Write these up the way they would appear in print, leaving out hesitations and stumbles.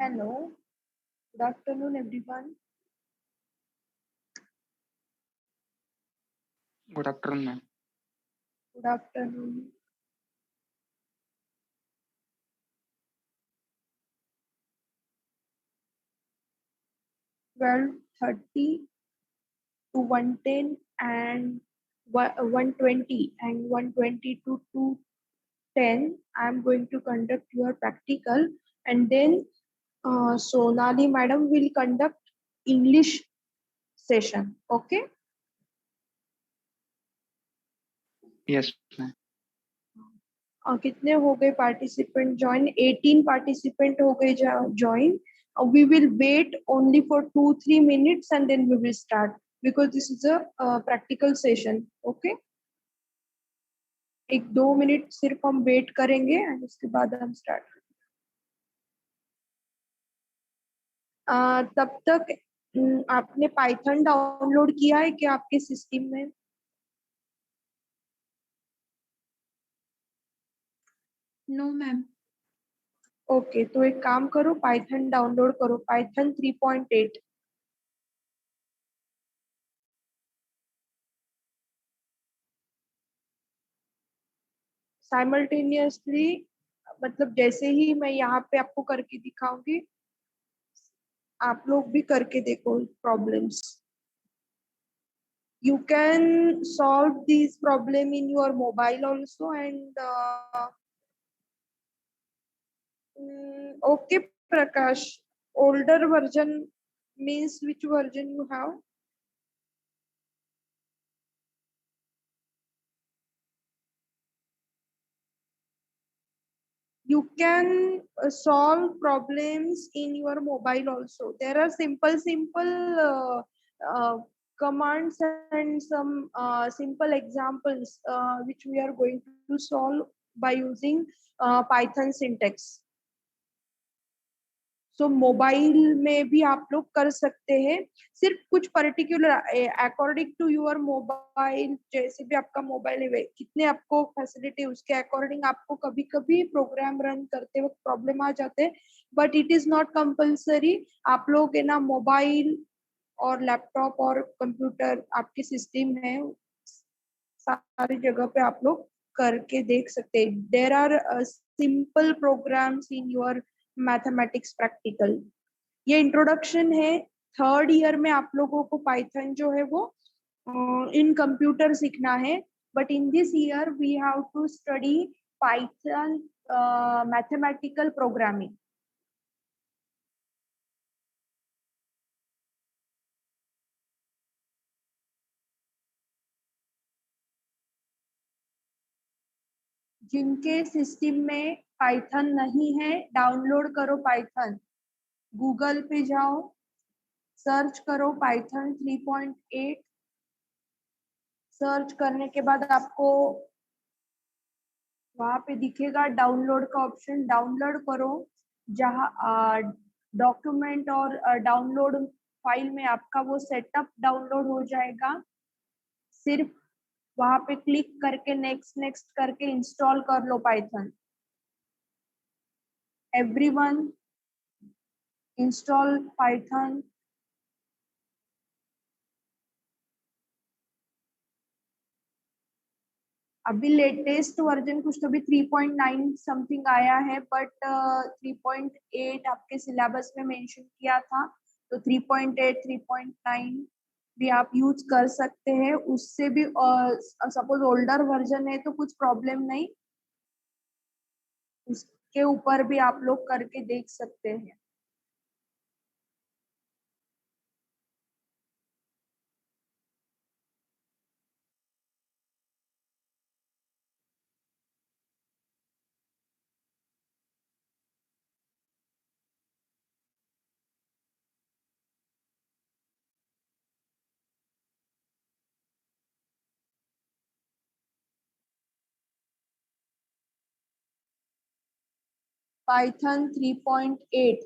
Hello, good afternoon, everyone. Good afternoon, ma'am. Good afternoon. Well, 30 to 110 and 120 and 120 to 210. I'm going to conduct your practical, and then Sonali madam will conduct English session. Okay. Yes, ma'am. कितने हो गए participant join? 18 participant हो गए join. We will wait only for 2-3 minutes and then we will start because this is a practical session. Okay. 1-2 minute सिर्फ हम wait करेंगे और उसके बाद हम स्टार्ट. तब तक आपने पाइथन डाउनलोड किया है क्या आपके सिस्टम में? No ma'am. ओके, तो एक काम करो, पाइथन डाउनलोड करो, पाइथन 3.8. साइमल्टेनियसली, मतलब जैसे ही मैं यहाँ पे आपको करके दिखाऊंगी आप लोग भी करके देखो problems. You can solve these problem in your mobile also and okay Prakash, older version means which version you have? You can solve problems in your mobile also. There are simple commands and some simple examples which we are going to solve by using Python syntax. So mobile में भी आप लोग कर सकते हैं, सिर्फ कुछ particular according to your mobile, जैसे भी आपका मोबाइल है कितने आपको फैसिलिटी उसके अकॉर्डिंग आपको कभी कभी प्रोग्राम रन करते वक्त प्रॉब्लम आ जाते हैं, but it is not compulsory. आप लोग है ना मोबाइल और लैपटॉप और कंप्यूटर आपके सिस्टम है सारी जगह पे आप लोग करके देख सकते हैं. There are simple programs in your mathematics practical. ये इंट्रोडक्शन है. थर्ड ईयर में आप लोगों को पाइथन जो है वो इन कंप्यूटर सीखना है, but in this year we have to study Python mathematical programming. जिनके सिस्टम में पाइथन नहीं है डाउनलोड करो पाइथन. गूगल पे जाओ, सर्च करो पाइथन 3.8. सर्च करने के बाद आपको वहां पे दिखेगा डाउनलोड का ऑप्शन. डाउनलोड करो. जहाँ डॉक्यूमेंट और डाउनलोड फाइल में आपका वो सेटअप डाउनलोड हो जाएगा. सिर्फ वहां पे क्लिक करके नेक्स्ट नेक्स्ट करके इंस्टॉल कर लो पाइथन. Everyone install Python. अभी लेटेस्ट वर्जन कुछ तो भी 3.9 समथिंग आया है, बट 3.8 आपके सिलेबस में मेंशन किया था, तो 3.8 3.9 भी आप यूज कर सकते हैं. उससे भी सपोज ओल्डर वर्जन है तो कुछ प्रॉब्लम नहीं, उसके ऊपर भी आप लोग करके देख सकते हैं. पाइथन 3.8.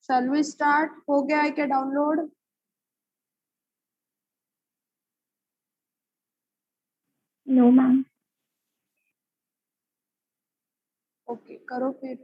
Shall we start? हो गया है क्या डाउनलोड? No, ma'am. ओके, करो फिर.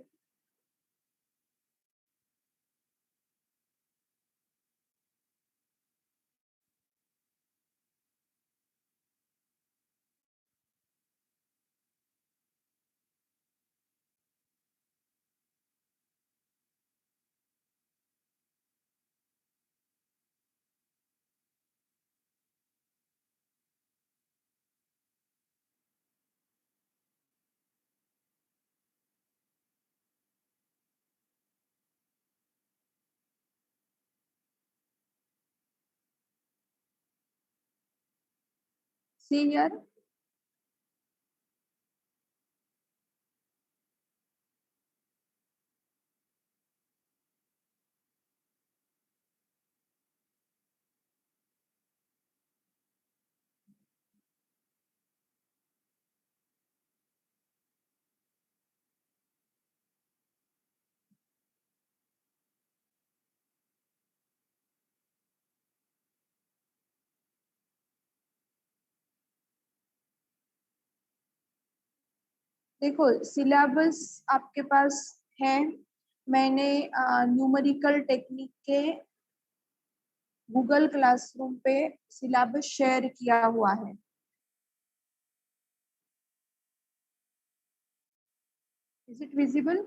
See here. देखो सिलेबस आपके पास है. मैंने न्यूमेरिकल टेक्निक के गूगल क्लासरूम पे सिलेबस शेयर किया हुआ है. Is it visible?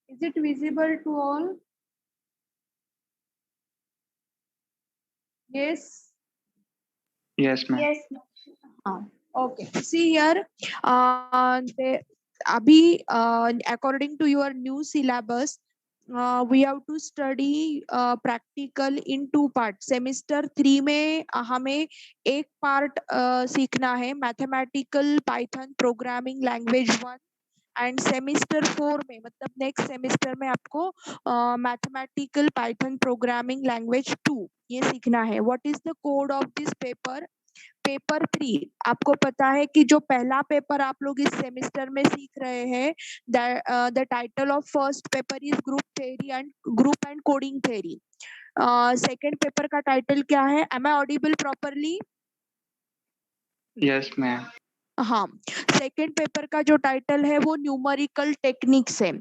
Is it visible to all? Yes. Yes, ma'am. Yes. Okay. See here. Abhi, according to your new syllabus, we have to study practical in 2 parts. Semester 3 में हमें एक part सीखना है mathematical Python programming language 1. And semester 4 में मतलब next semester में आपको mathematical Python programming language 2 ये सीखना है. What is the code of this paper? Paper 3. आपको पता है कि जो पहला पेपर आप लोग इस सेमिस्टर में सीख रहे हैं, the title of first paper is group and coding theory. Second paper का टाइटल क्या है? Am I audible properly? Yes, ma'am. हाँ, सेकेंड पेपर का जो टाइटल है वो न्यूमेरिकल टेक्निक्स है.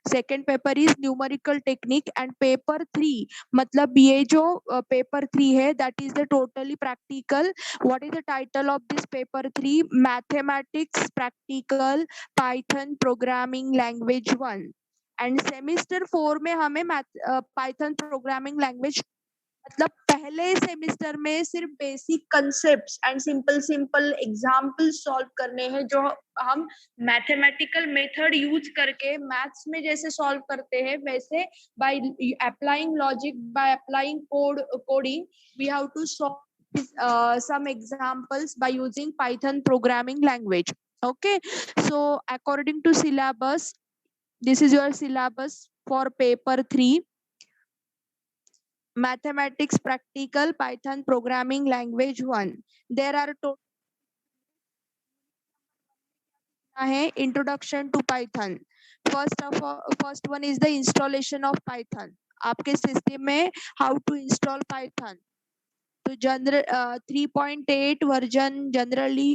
Second paper is numerical technique. And paper 3 मतलब ये जो पेपर 3 है that is the totally practical. What is the title of this paper 3? Mathematics practical Python programming language 1. And semester 4 में हमें पाइथन प्रोग्रामिंग लैंग्वेज मतलब पहले semester में सिर्फ basic concepts and simple example solve करने हैं जो हम मैथमेटिकल मेथड यूज करके मैथ्स में जैसे सॉल्व करते हैं वैसे by applying logic by applying coding we have to solve some examples by using Python programming language. Okay, so according to syllabus, this is your syllabus for paper 3. Mathematics practical Python programming language 1. There are introduction to Python. First one is the installation of Python. आपके सिस्टम में how to install Python. तो general 3.8 version generally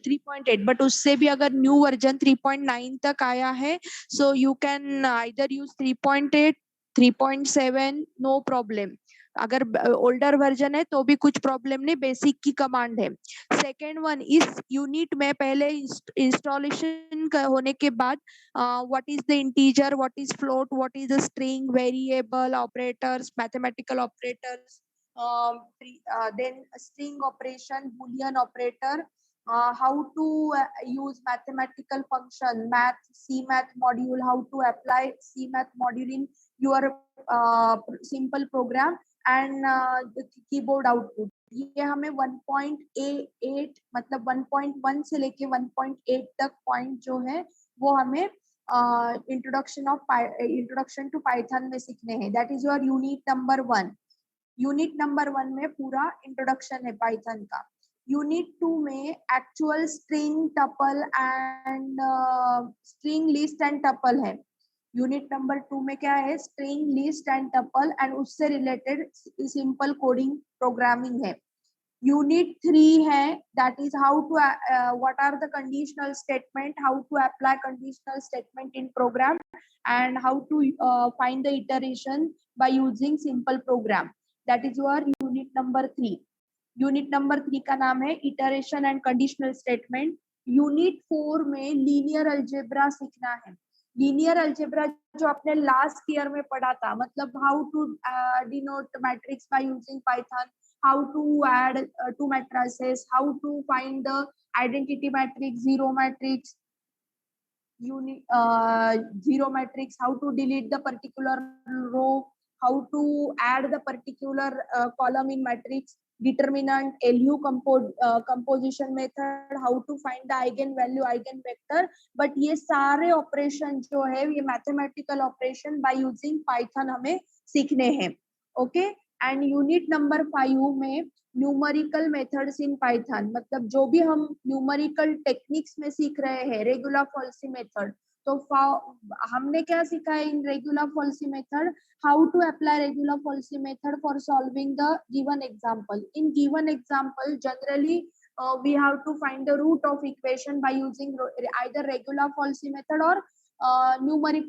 3.8 but उससे भी अगर new version 3.9 तक आया है so you can either use 3.8 3.7 no problem. अगर ओल्डर वर्जन है तो भी कुछ प्रॉब्लम नहीं, बेसिक की कमांड है. सेकेंड वन इस यूनिट में पहले इंस्टॉलेशन होने के बाद what is the integer, what is float, what is the string, variable, operators, mathematical operators, then string operation, boolean operator, how to use mathematical function, math, CMath module, how to apply CMath module in your simple program and the keyboard output. ये हमें 1.8 मतलब 1.1 से लेके 1.8 तक point जो है वो हमें इंट्रोडक्शन टू पाइथन में सीखने हैं. That is your unit number 1. Unit number 1 में पूरा इंट्रोडक्शन है पाइथन का. यूनिट 2 में actual string tuple and string list and tuple है. यूनिट नंबर 2 में क्या है? String list and tuple and उससे रिलेटेड सिंपल कोडिंग प्रोग्रामिंग है. यूनिट 3 है, that is how to what are the conditional statement, how to apply conditional statement in program and how to find the iteration by using simple program. That is your unit number 3. Unit number 3 का नाम है iteration and conditional statement. Unit 4 में linear algebra सीखना है. Linear algebra जो आपने last year में पढ़ा था, मतलब how to denote matrix by using Python, how to add two matrices, how to find the identity matrix, zero matrix, zero matrix, how to delete the particular row, how to add the particular column in matrix, determinant, LU composition method, how to find the eigen value, eigen vector. but ये सारे operation जो है ये mathematical operation bye using Python हमें सीखने हैं. Okay. And unit number 5 में numerical methods in Python, मतलब जो भी हम न्यूमेरिकल टेक्निक्स में सीख रहे हैं, रेगुलर फॉल्सी मेथड. तो हमने क्या सीखा है in regula falsi method? How to apply regula falsi method for solving the given example. In given example generally we have to find the root of equation by using either regular falsy method or numeric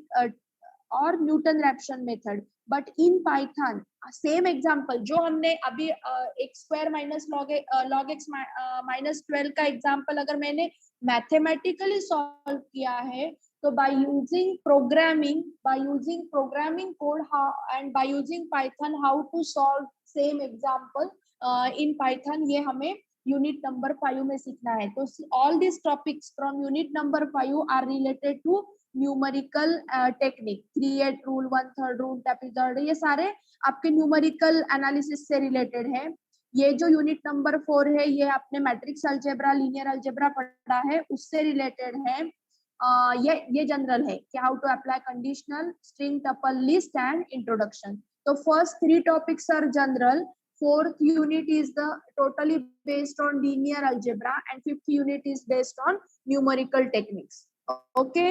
or Newton-Raphson method. but in Python same example जो हमने अभी x square minus log x minus 12 का example अगर मैंने mathematically solve किया है, तो by using programming code and by using Python how to solve same example in Python, ये हमें यूनिट नंबर 5 में सीखना है. तो all this topics from unit number 5 are related to numerical technique. 3/8 rule, 1/3 rule, trapezoid, ये सारे आपके numerical analysis से रिलेटेड है. ये जो यूनिट नंबर 4 है ये आपने मैट्रिक्स अलजेब्रा, लीनियर अलजेब्रा पढ़ा है, उससे रिलेटेड है. ये जनरल है कि how to apply conditional, string, tuple, list and introduction. तो first 3 topics are general. Fourth unit is the totally based on linear algebra and fifth unit is based on numerical techniques. Okay.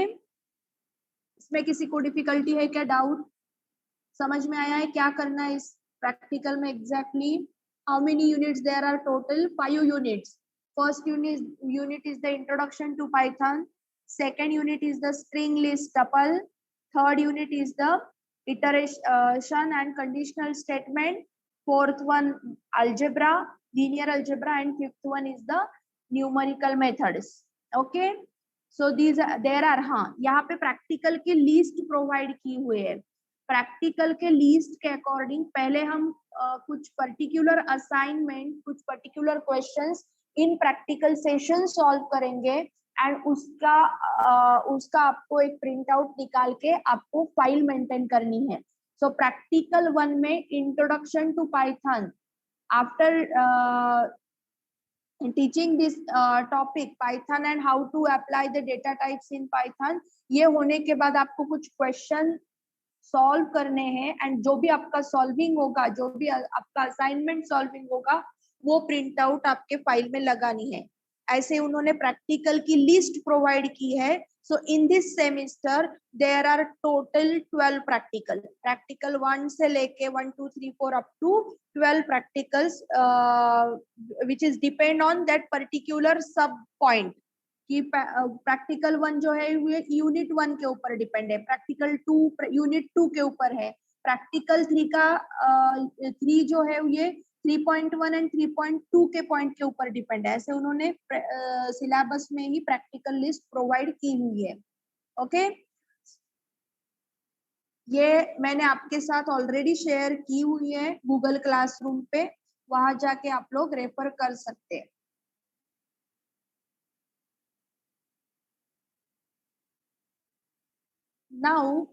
इसमें किसी को difficulty है क्या? Doubt समझ में आया है? क्या करना है इस प्रैक्टिकल में exactly? How many units there are? Total 5 units. First unit is the introduction to Python. Second unit is the string list tuple. Third unit is the iteration and conditional statement. Fourth one algebra, linear algebra, and fifth one is the numerical methods. Okay. So these there are यहाँ पे practical के list provide की हुए है. Practical के list के according पहले हम कुछ पर्टिकुलर असाइनमेंट, कुछ particular questions in practical session solve करेंगे एंड उसका आपको एक प्रिंट आउट निकाल के आपको फाइल मेंटेन करनी है. So practical 1 में introduction to Python. After teaching this topic Python and how to apply the data types in Python, ये होने के बाद आपको कुछ क्वेश्चन सॉल्व करने हैं एंड जो भी आपका सॉल्विंग होगा, जो भी आपका असाइनमेंट सॉल्विंग होगा, वो प्रिंट आउट आपके फाइल में लगानी है. ऐसे उन्होंने प्रैक्टिकल की लिस्ट प्रोवाइड की है. So in this semester there are total 12 practical 1 से लेके 1 2 3 4 up to 12 practicals which is depend on that particular sub point. कि practical 1 जो है ये unit 1 के ऊपर डिपेंड है, practical 2 unit 2 के ऊपर है, practical 3 का 3 जो है ये 3.1 एंड 3.2 के पॉइंट के ऊपर डिपेंड है. ऐसे उन्होंने सिलेबस में ही प्रैक्टिकल लिस्ट प्रोवाइड की हुई है. ओके. ये मैंने आपके साथ ऑलरेडी शेयर की हुई है गूगल क्लासरूम पे, वहां जाके आप लोग रेफर कर सकते हैं. Now,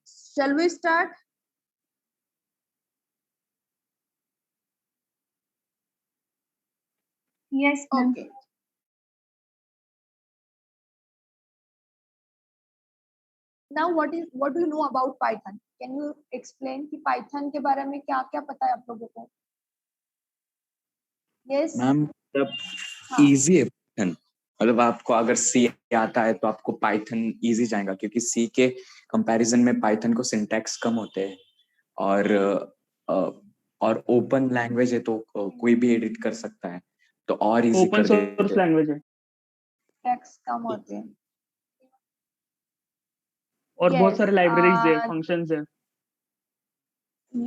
shall we start? Yes, ma'am. Okay. Now, what do you know about Python? Can you explain कि Python के बारे में क्या क्या पता है आप लोगों को? Yes. मैम तब हाँ. इजी है पाइथन, मतलब आपको अगर सी आता है तो आपको पाइथन इजी जाएगा, क्योंकि सी के कंपैरिजन में पाइथन को सिंटैक्स कम होते हैं और ओपन लैंग्वेज है तो कोई भी एडिट कर सकता है, तो और इजी ओपन कर देते सोर्स लैंग्वेज है टैक्स कम होते हैं और बहुत Yes, सारे लाइब्रेरीज है, फंक्शंस है.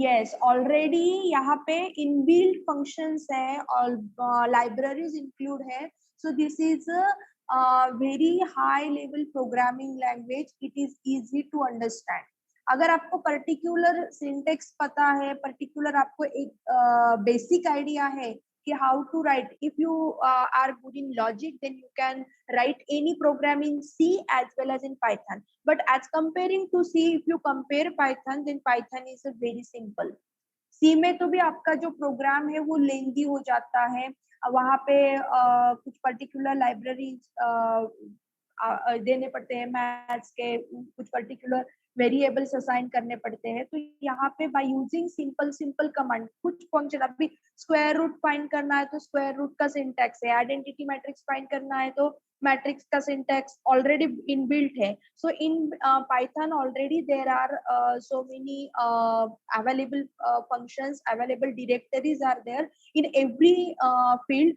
yes, already यहाँ पे inbuilt functions है और libraries include है. So this is a very high level programming language. It is easy to understand. अगर आपको particular syntax पता है, particular आपको एक basic idea है कि how to write, if you are good in logic, then you can write any program in C as well as in Python. But as comparing to C, if you compare Python, then Python is a very simple. C में तो भी आपका जो programme है वो लेंदी हो जाता है, वहाँ पे कुछ पर्टिकुलर लाइब्रेरीज देने पड़ते हैं, मैथ्स के कुछ पर्टिकुलर वेरिएबल्स असाइन करने पड़ते हैं. तो यहाँ पे बाय यूजिंग सिंपल कमांड कुछ फंक्शन, अभी स्क्वायर रूट फाइंड करना है तो स्क्वायर रूट का सिंटैक्स है, आइडेंटिटी मैट्रिक्स फाइंड करना है तो मैट्रिक्स का सिंटैक्स ऑलरेडी इनबिल्ट है. So in Python already there are so many available functions, available directories are there in every field.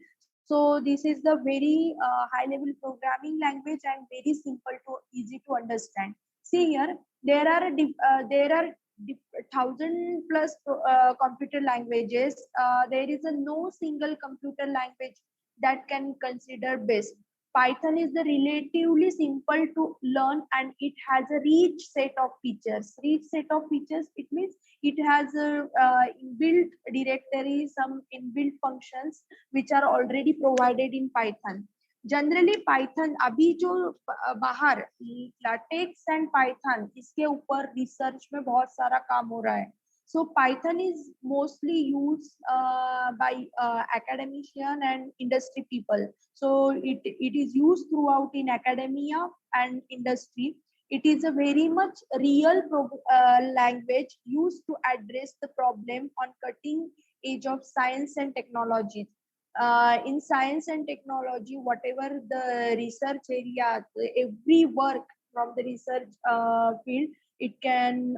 So this is the very high level programming language and very simple to easy to understand. See here, there are 1,000 plus computer languages. There is no single computer language that can consider best. Python is the relatively simple to learn and it has a rich set of features. Rich set of features, it means it has a inbuilt directory, some inbuilt functions which are already provided in Python. Generally Python अभी जो बाहर LaTeX and Python इसके ऊपर research में बहुत सारा काम हो रहा है. So Python is mostly used by academician and industry people. So it is used throughout in academia and industry. It is a very much real language used to address the problem on cutting edge of science and technology. In science and technology, whatever the research area, every work from the research field, it can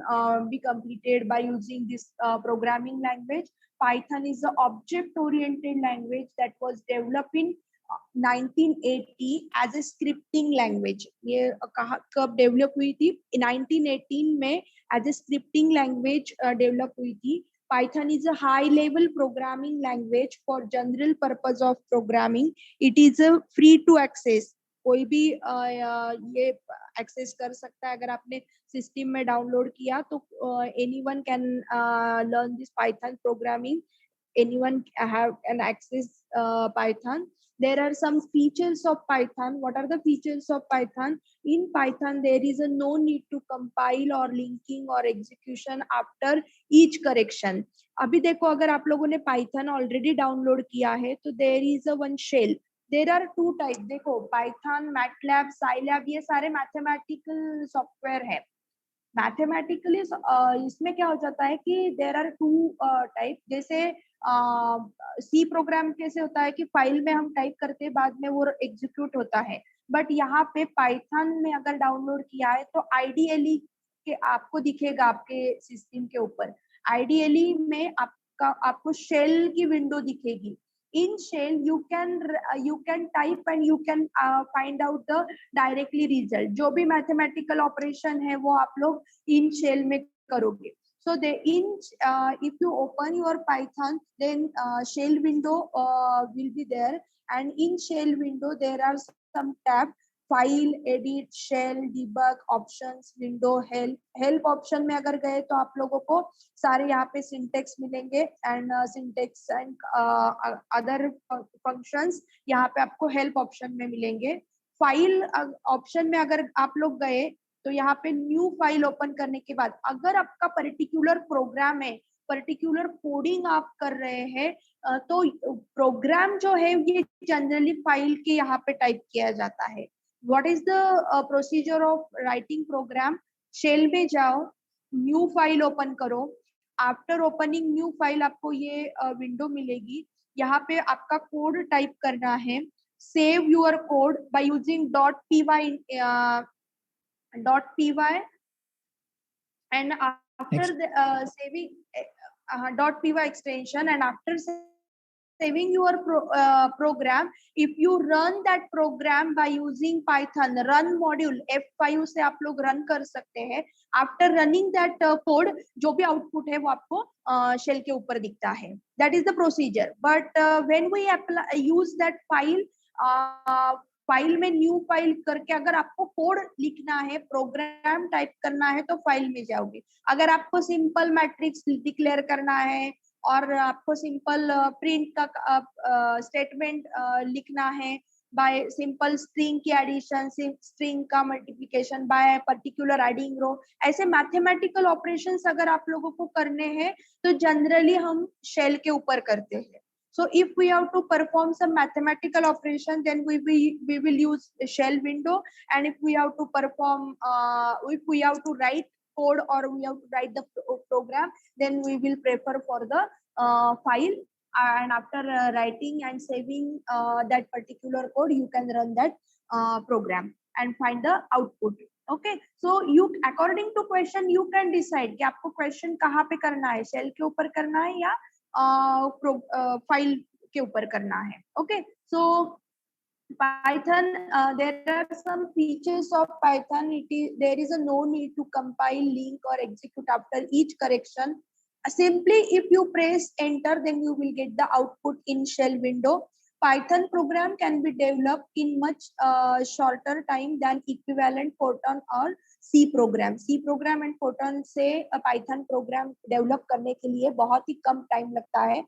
be completed by using this programming language. Python is an object-oriented language that was developed in 1980 as a scripting language. ये कब develop हुई थी? 1918 में as a scripting language develop हुई थी. Python is a high-level programming language for general purpose of programming. It is a free to access. कोई भी ये एक्सेस कर सकता है. अगर आपने सिस्टम में डाउनलोड किया तो anyone can learn this Python programming. Anyone have an access Python. There are some features of Python. What are the features of Python? In Python, there is a no need to compile or linking or execution after each correction. अभी देखो, अगर आप लोगों ने Python already download किया है तो there is a one shell. There are two types. देखो, Python, MATLAB, Scilab, ये सारे मैथमेटिकल सॉफ्टवेयर है. मैथमेटिकली इसमें क्या हो जाता है कि देर आर टू टाइप. जैसे सी प्रोग्राम कैसे होता है कि फाइल में हम टाइप करते हैं, बाद में वो एग्जीक्यूट होता है. बट यहाँ पे पाइथन में अगर डाउनलोड किया है तो आइडियली के आपको दिखेगा आपके सिस्टम के ऊपर. आइडियली में आपको शेल की विंडो दिखेगी. In shell you can type and you can find out the directly result. जो भी mathematical operation है वो आप लोग in shell में करोगे. So if you open your Python, then shell window will be there, and in shell window there are some tab: file, edit, shell, debug, options, window, help option में अगर गए तो आप लोगों को सारे यहाँ पे सिंटेक्स मिलेंगे and syntax and other functions यहाँ पे आपको हेल्प ऑप्शन में मिलेंगे. फाइल ऑप्शन में अगर आप लोग गए तो यहाँ पे न्यू फाइल ओपन करने के बाद अगर आपका पर्टिकुलर प्रोग्राम है, पर्टिकुलर कोडिंग आप कर रहे हैं, तो प्रोग्राम जो है ये जनरली फाइल के यहाँ पे टाइप किया जाता है. What is the procedure of writing program? Shell में जाओ, न्यू फाइल ओपन करो. आफ्टर ओपनिंग न्यू फाइल आपको ये विंडो मिलेगी. यहाँ पे आपका कोड टाइप करना है. Save your code by using .py and after the, saving .py extension, and after saving your program, if you run that program by using python run module F5 से आप लोग run कर सकते हैं. After running that code जो भी output है वो आपको शेल के ऊपर दिखता है. That is the procedure. But when we use that file, file में न्यू फाइल करके अगर आपको कोड लिखना है, प्रोग्राम टाइप करना है, तो फाइल में जाओगे. अगर आपको सिंपल मैट्रिक्स डिक्लेयर करना है और आपको सिंपल प्रिंट का स्टेटमेंट लिखना है बाय सिंपल स्ट्रिंग की एडिशन, स्ट्रिंग का मल्टीप्लिकेशन बाय पर्टिकुलर एडिंग रो, ऐसे मैथमेटिकल ऑपरेशंस अगर आप लोगों को करने हैं तो जनरली हम शेल के ऊपर करते हैं. So if we have to perform some mathematical operation, then we will use a shell window. And if we have to perform, if we have to write code or we have to write the program, then we will prefer for the file. And after writing and saving that particular code, you can run that program and find the output. Okay, so you according to question you can decide कि आपको question कहाँ पे करना है, shell के ऊपर करना है या फाइल के ऊपर करना है. Okay, so Python, there are some features of Python. There is a no need to compile, link or execute after each correction. Simply if you press enter, then you will get the output in shell window. Python program can be developed in much shorter time than equivalent Fortran or C program. C program and Fortran से Python program develop करने के लिए बहुत ही कम time लगता है.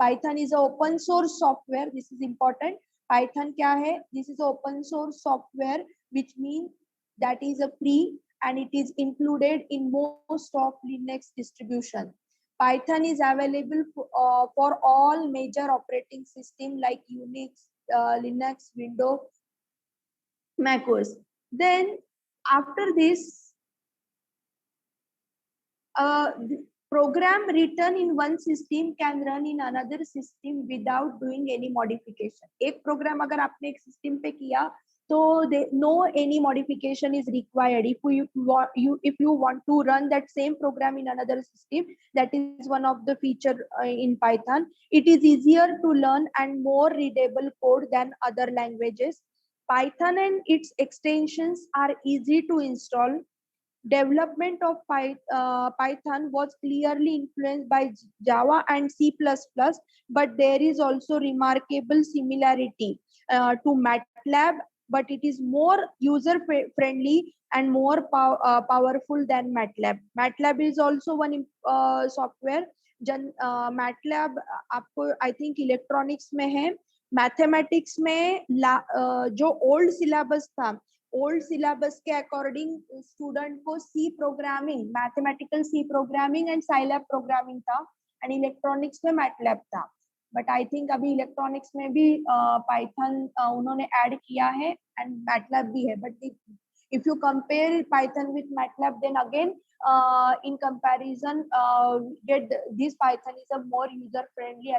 Python is a open source software. This is important. Python क्या है? This is open source software, which means that is a free and it is included in most of Linux distribution. Python is available for all major operating system like Unix, Linux, Windows, macOS. Then after this, program written in one system can run in another system without doing any modification. एक program अगर आपने एक system पे किया तो no any modification is required. If you want to run that same program in another system, that is one of the feature in Python. It is easier to learn and more readable code than other languages. Python and its extensions are easy to install. Development of Python was clearly influenced by Java and C++, but there is also remarkable similarity to MATLAB, but it is more user-friendly and more powerful than MATLAB. MATLAB is also one software. MATLAB आपको I think electronics में है. Mathematics में जो old syllabus था, old syllabus के according student को C programming, mathematical C programming and Scilab programming था, and electronics में मैटलैब था. बट आई थिंक अभी इलेक्ट्रॉनिक्स में भी पाइथन उन्होंने ऐड किया है एंड मैटलैब भी है. But if you compare Python with MATLAB, then again in comparison, this Python is a more user friendly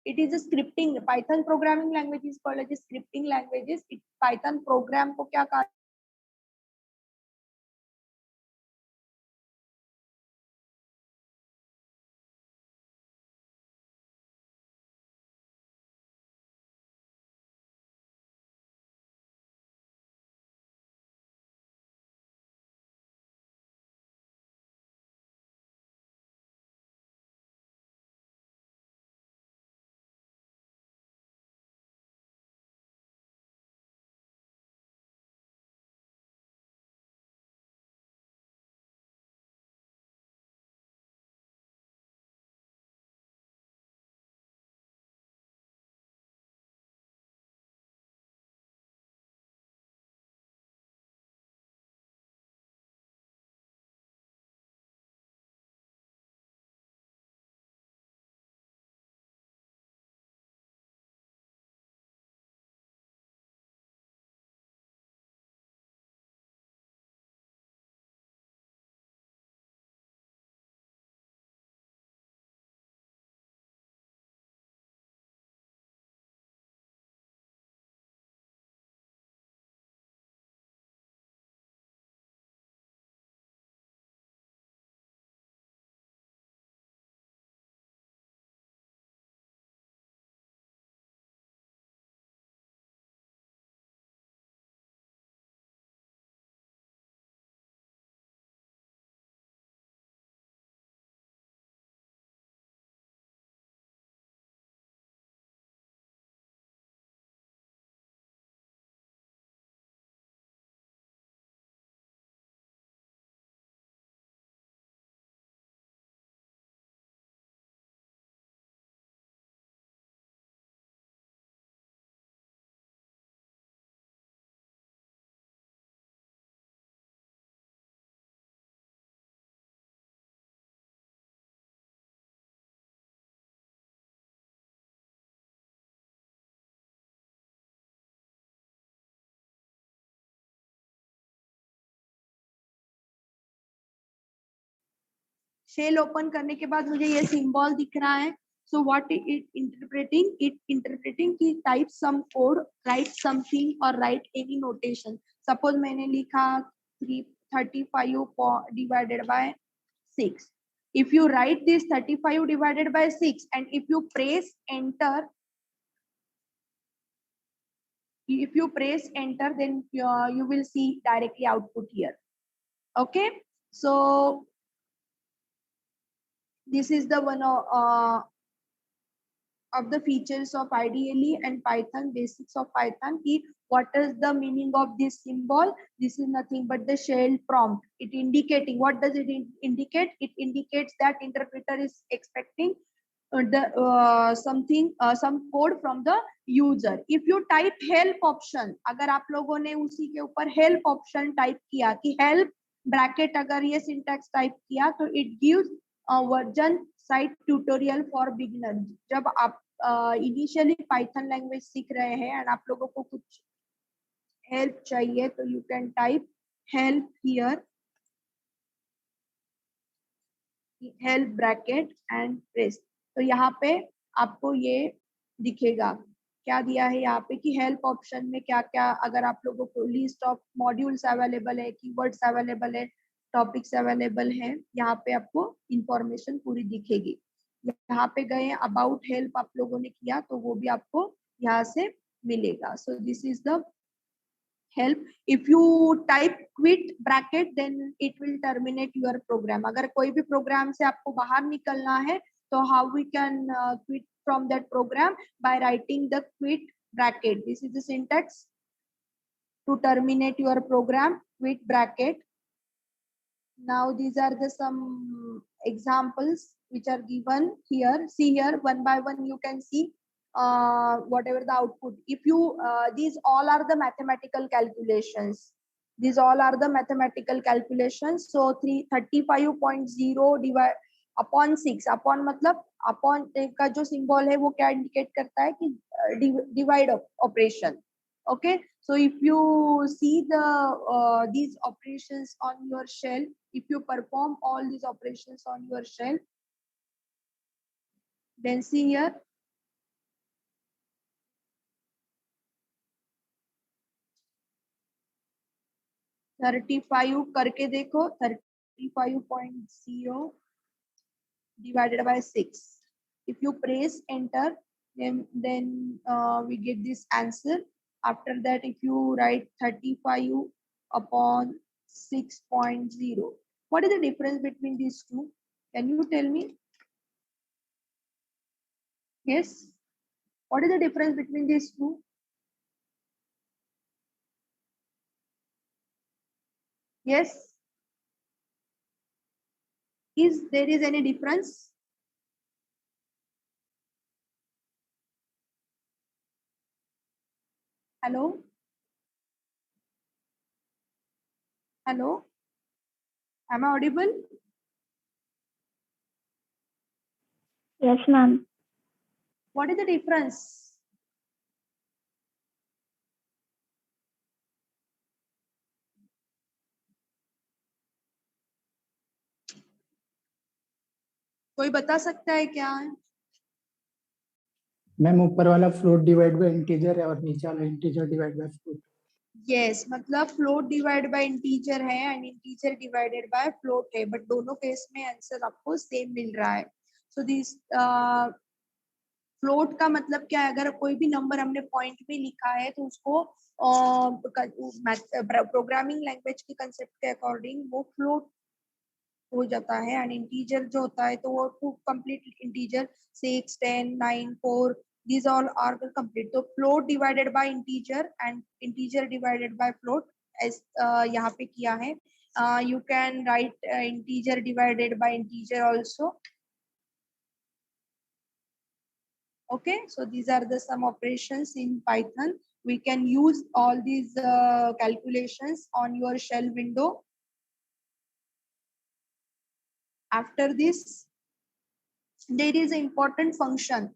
It is a scripting. Python programming language is called as a scripting languages. Python program को क्या कहा? Shell open करने के बाद मुझे ये symbol दिख रहा है. So what it interpreting? It interpreting कि type some code, write something or write any notation. Suppose मैंने लिखा 335 divided by 6. If you write this 35 divided by 6 and if you press enter, then you will see directly output here. Okay, so this is the one of the features of IDLE and Python, basics of Python. What is the meaning of this symbol? This is nothing but the shell prompt. It indicating, what does it indicate? It indicates that interpreter is expecting some code from the user. If you type help option, अगर आप लोगों ने उसी के ऊपर help option type किया कि help bracket अगर ये सिंटैक्स टाइप किया तो it gives version site tutorial for beginner. जब आप इनिशियली पाइथन लैंग्वेज सीख रहे हैं एंड आप लोगों को कुछ हेल्प चाहिए तो you can type help here, help bracket and press. तो यहाँ पे आपको ये दिखेगा क्या दिया है यहाँ पे कि हेल्प ऑप्शन में क्या क्या, अगर आप लोगों को लिस्ट ऑफ मॉड्यूल्स अवेलेबल है, कीवर्ड्स अवेलेबल है, टॉपिक्स अवेलेबल है, यहाँ पे आपको इंफॉर्मेशन पूरी दिखेगी. यहाँ पे गए अबाउट हेल्प आप लोगों ने किया तो वो भी आपको यहाँ से मिलेगा. So this is the help. If you type quit bracket then it will terminate your program. अगर कोई भी प्रोग्राम से आपको बाहर निकलना है तो how we can quit from that program? By writing the quit bracket. This is the syntax to terminate your program, quit bracket. Now these are the some examples which are given here. See here, one by one you can see whatever the output. If you these all are the mathematical calculations. These all are the mathematical calculations. So 35.0 divide upon 6. Upon मतलब upon का जो symbol है वो क्या indicate करता है कि divide operation. Okay, so if you see the these operations on your shell, if you perform all these operations on your shell, then see here 35 करके देखो, 35.0 divided by 6. If you press enter, then we get this answer. After that, if you write 35 upon 6.0, what is the difference between these two? Can you tell me? Yes. What is the difference between these two? Yes. Is there is any difference? Hello? Hello? Am I audible? Yes, ma'am. What is the difference? कोई बता सकता है क्या? Ma'am ऊपर वाला float divide by integer है और नीचे वाला integer divide by float. Yes, मतलब फ्लोट डिवाइड बाय इंटीजर है and integer divided by float है, बट दोनों केस में आंसर आपको सेम मिल रहा है. सो दिस फ्लोट का मतलब क्या है? अगर कोई भी नंबर हमने पॉइंट में लिखा है तो उसको प्रोग्रामिंग लैंग्वेज के कंसेप्ट के अकॉर्डिंग वो फ्लोट हो जाता है. एंड इंटीजर जो होता है तो वो complete integer 6, 10, 9, 4 these all are complete. तो float divided by integer and integer divided by float as यहाँ पे किया है. You can write integer divided by integer also. Okay, so these are the some operations in Python. We can use all these calculations on your shell window. After this, there is an important function.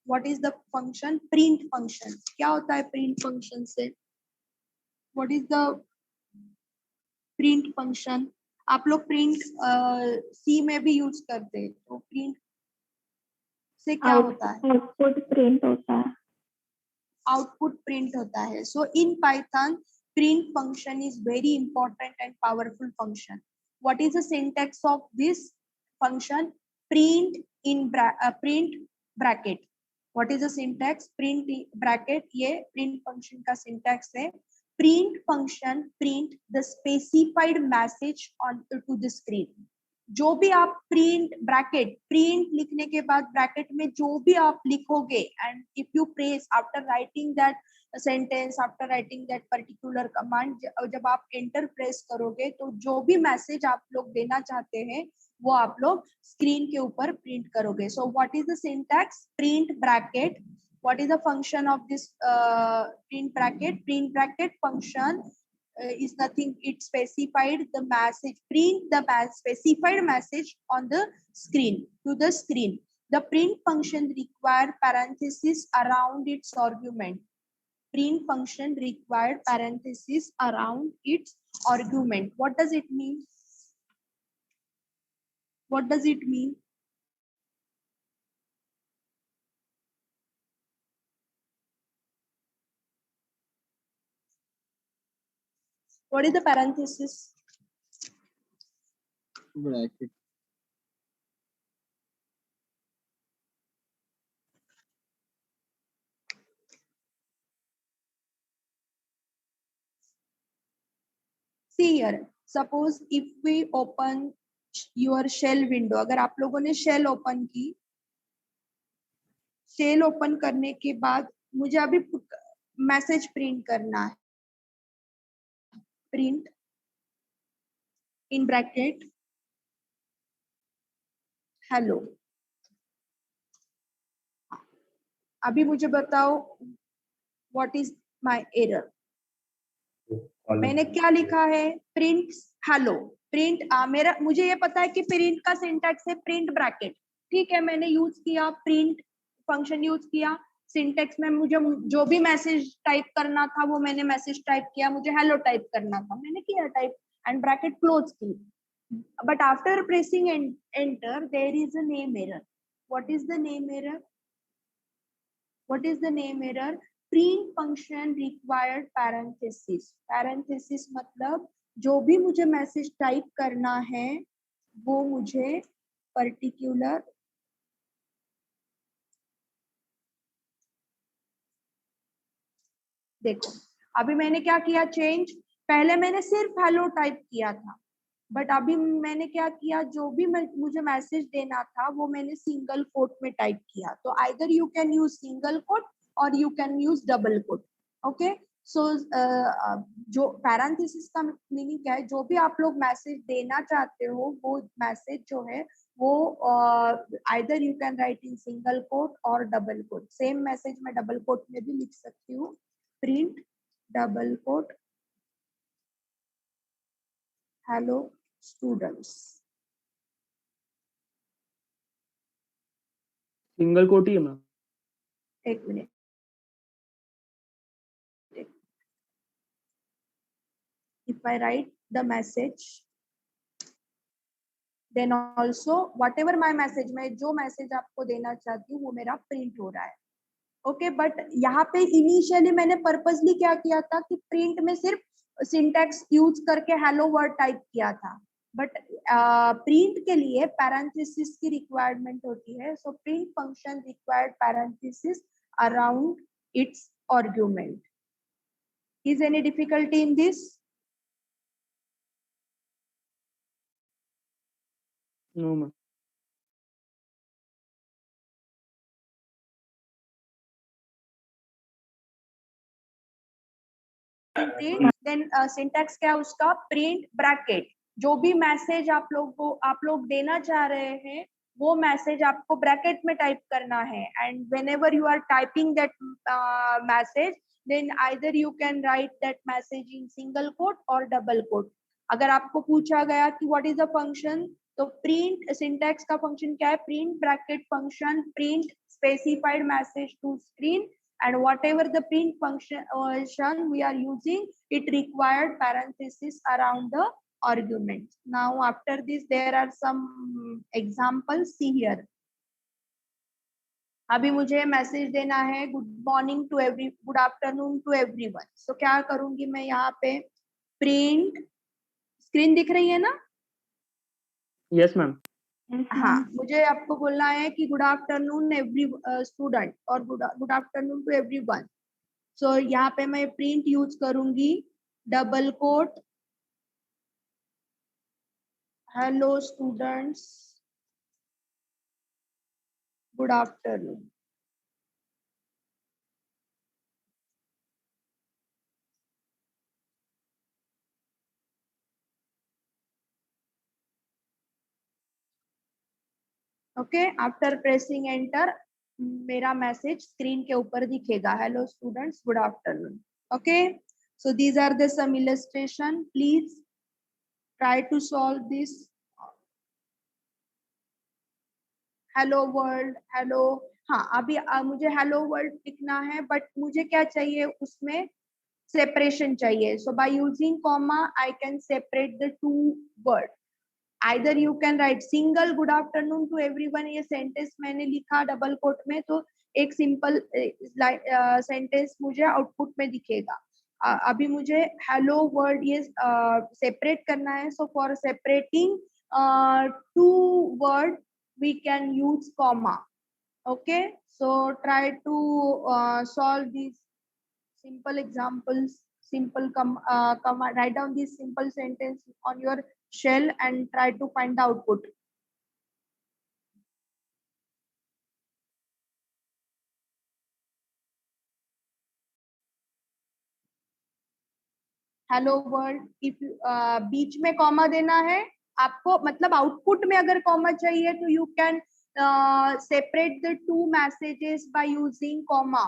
What is the function? Print function. क्या होता है print function से? What is the print function? आप लोग print C में भी use करते हैं, तो print से क्या होता है? आउटपुट प्रिंट होता है. Output print होता है. So in Python, print function is very important and powerful function. What is the syntax of this function? Print in print bracket. What is the syntax? Print bracket. ये print function का syntax है. Print function print the specified message on to the screen. जो भी आप print bracket print लिखने के बाद bracket में जो भी आप लिखोगे and if you press after writing that sentence after writing that particular command, जब आप एंटर प्रेस करोगे तो जो भी मैसेज आप लोग देना चाहते हैं वो आप लोग स्क्रीन के ऊपर प्रिंट करोगे. सो what is the syntax? Print bracket. What is the function of this print bracket? Print bracket function is nothing, it specified the message, print the specified message on the screen, to the screen. The print function required parenthesis around its argument. Print function required parenthesis around its argument. What does it mean? What does it mean? What is the parenthesis? Bracket. See here, suppose if we open your shell window, अगर आप लोगों ने shell open की, shell open करने के बाद मुझे अभी मैसेज प्रिंट करना है. Print in bracket hello. अभी मुझे बताओ व्हाट इज माय एरर. मैंने क्या लिखा है? Print hello. प्रिंट मेरा मुझे ये पता है कि प्रिंट का सिंटैक्स है प्रिंट ब्रैकेट. ठीक है, मैंने यूज किया प्रिंट फंक्शन यूज किया. सिंटैक्स में मुझे जो भी मैसेज टाइप करना था वो मैंने मैसेज टाइप किया. मुझे हेलो टाइप करना था, मैंने किया टाइप एंड ब्रैकेट क्लोज की. But after pressing enter, there is a name error. What is the name error? What is the name error? Print function required parenthesis. Parenthesis मतलब जो भी मुझे मैसेज टाइप करना है वो मुझे पर्टिकुलर देखो, अभी मैंने क्या किया चेंज, पहले मैंने सिर्फ हेलो टाइप किया था, बट अभी मैंने क्या किया, जो भी मुझे मैसेज देना था वो मैंने सिंगल कोट में टाइप किया। तो either you can use single quote और you can use double quote. Okay, so जो पैरेंथेसिस का मीनिंग क्या है, जो भी आप लोग मैसेज देना चाहते हो वो मैसेज जो है वो either you can write in single quote और डबल कोट। सेम मैसेज मैं डबल कोट में भी लिख सकती हूँ, print double quote hello students. Single quote ही है मैम। एक minute, if I write the message then also whatever my message, मैं जो मैसेज आपको देना चाहती हूँ वो मेरा प्रिंट हो रहा है। ओके, बट यहाँ पे इनिशियली मैंने पर्पसली क्या किया था कि प्रिंट में सिर्फ सिंटैक्स यूज करके हेलो वर्ड टाइप किया था, बट प्रिंट के लिए पैरेंथेसिस की रिक्वायरमेंट होती है। So print function required parenthesis around its argument. Is any difficulty in this? No ma'am. Then syntax क्या है उसका, प्रिंट ब्रैकेट। जो भी मैसेज आप लोग देना चाह रहे हैं वो मैसेज आपको ब्रैकेट में टाइप करना है। And whenever you are typing that message then either you can write that message in single quote और डबल कोट। अगर आपको पूछा गया कि व्हाट इज द फंक्शन, तो प्रिंट सिंटैक्स का फंक्शन क्या है, print bracket function print specified message to screen, and whatever the print function we are using, it required parenthesis around the argument. Now after this there are some examples, see here. अभी मुझे message देना है good morning to every, good afternoon to everyone. So क्या करूंगी मैं यहाँ पे, print, screen दिख रही है ना? Yes ma'am. हाँ, मुझे आपको बोलना है कि गुड आफ्टरनून एवरी स्टूडेंट और good afternoon to everyone. So यहाँ पे मैं प्रिंट यूज करूंगी double quote hello students good afternoon. Okay, after pressing enter मेरा मैसेज स्क्रीन के ऊपर दिखेगा, hello students good afternoon. Okay, so these are the some illustration, please try to solve this. Hello world, hello, हाँ अभी मुझे hello world लिखना है, but मुझे क्या चाहिए उसमें, सेपरेशन चाहिए। So by using comma I can separate the two word. Either you can write single good afternoon to everyone, ये सेंटेंस मैंने लिखा डबल कोट में, तो एक सिंपल सेंटेंस मुझे आउटपुट में दिखेगा। अभी मुझे हेलो वर्ड ये सेपरेट करना है। So for separating two word we can use comma. Okay, so try to solve these simple examples, write down this simple sentence on your shell and try to find the output. Hello world, if बीच में comma देना है आपको, मतलब output में अगर comma चाहिए तो you can separate the to messages bye using comma.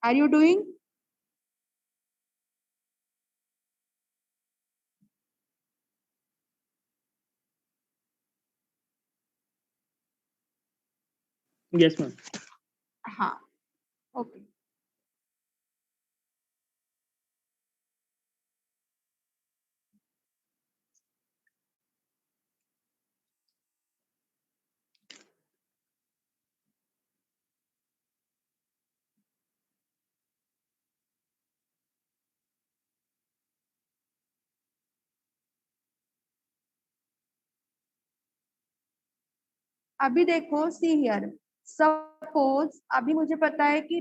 Are you doing? Yes ma'am. हाँ, ओके। अभी देखो, सी हियर, सपोज अभी मुझे पता है कि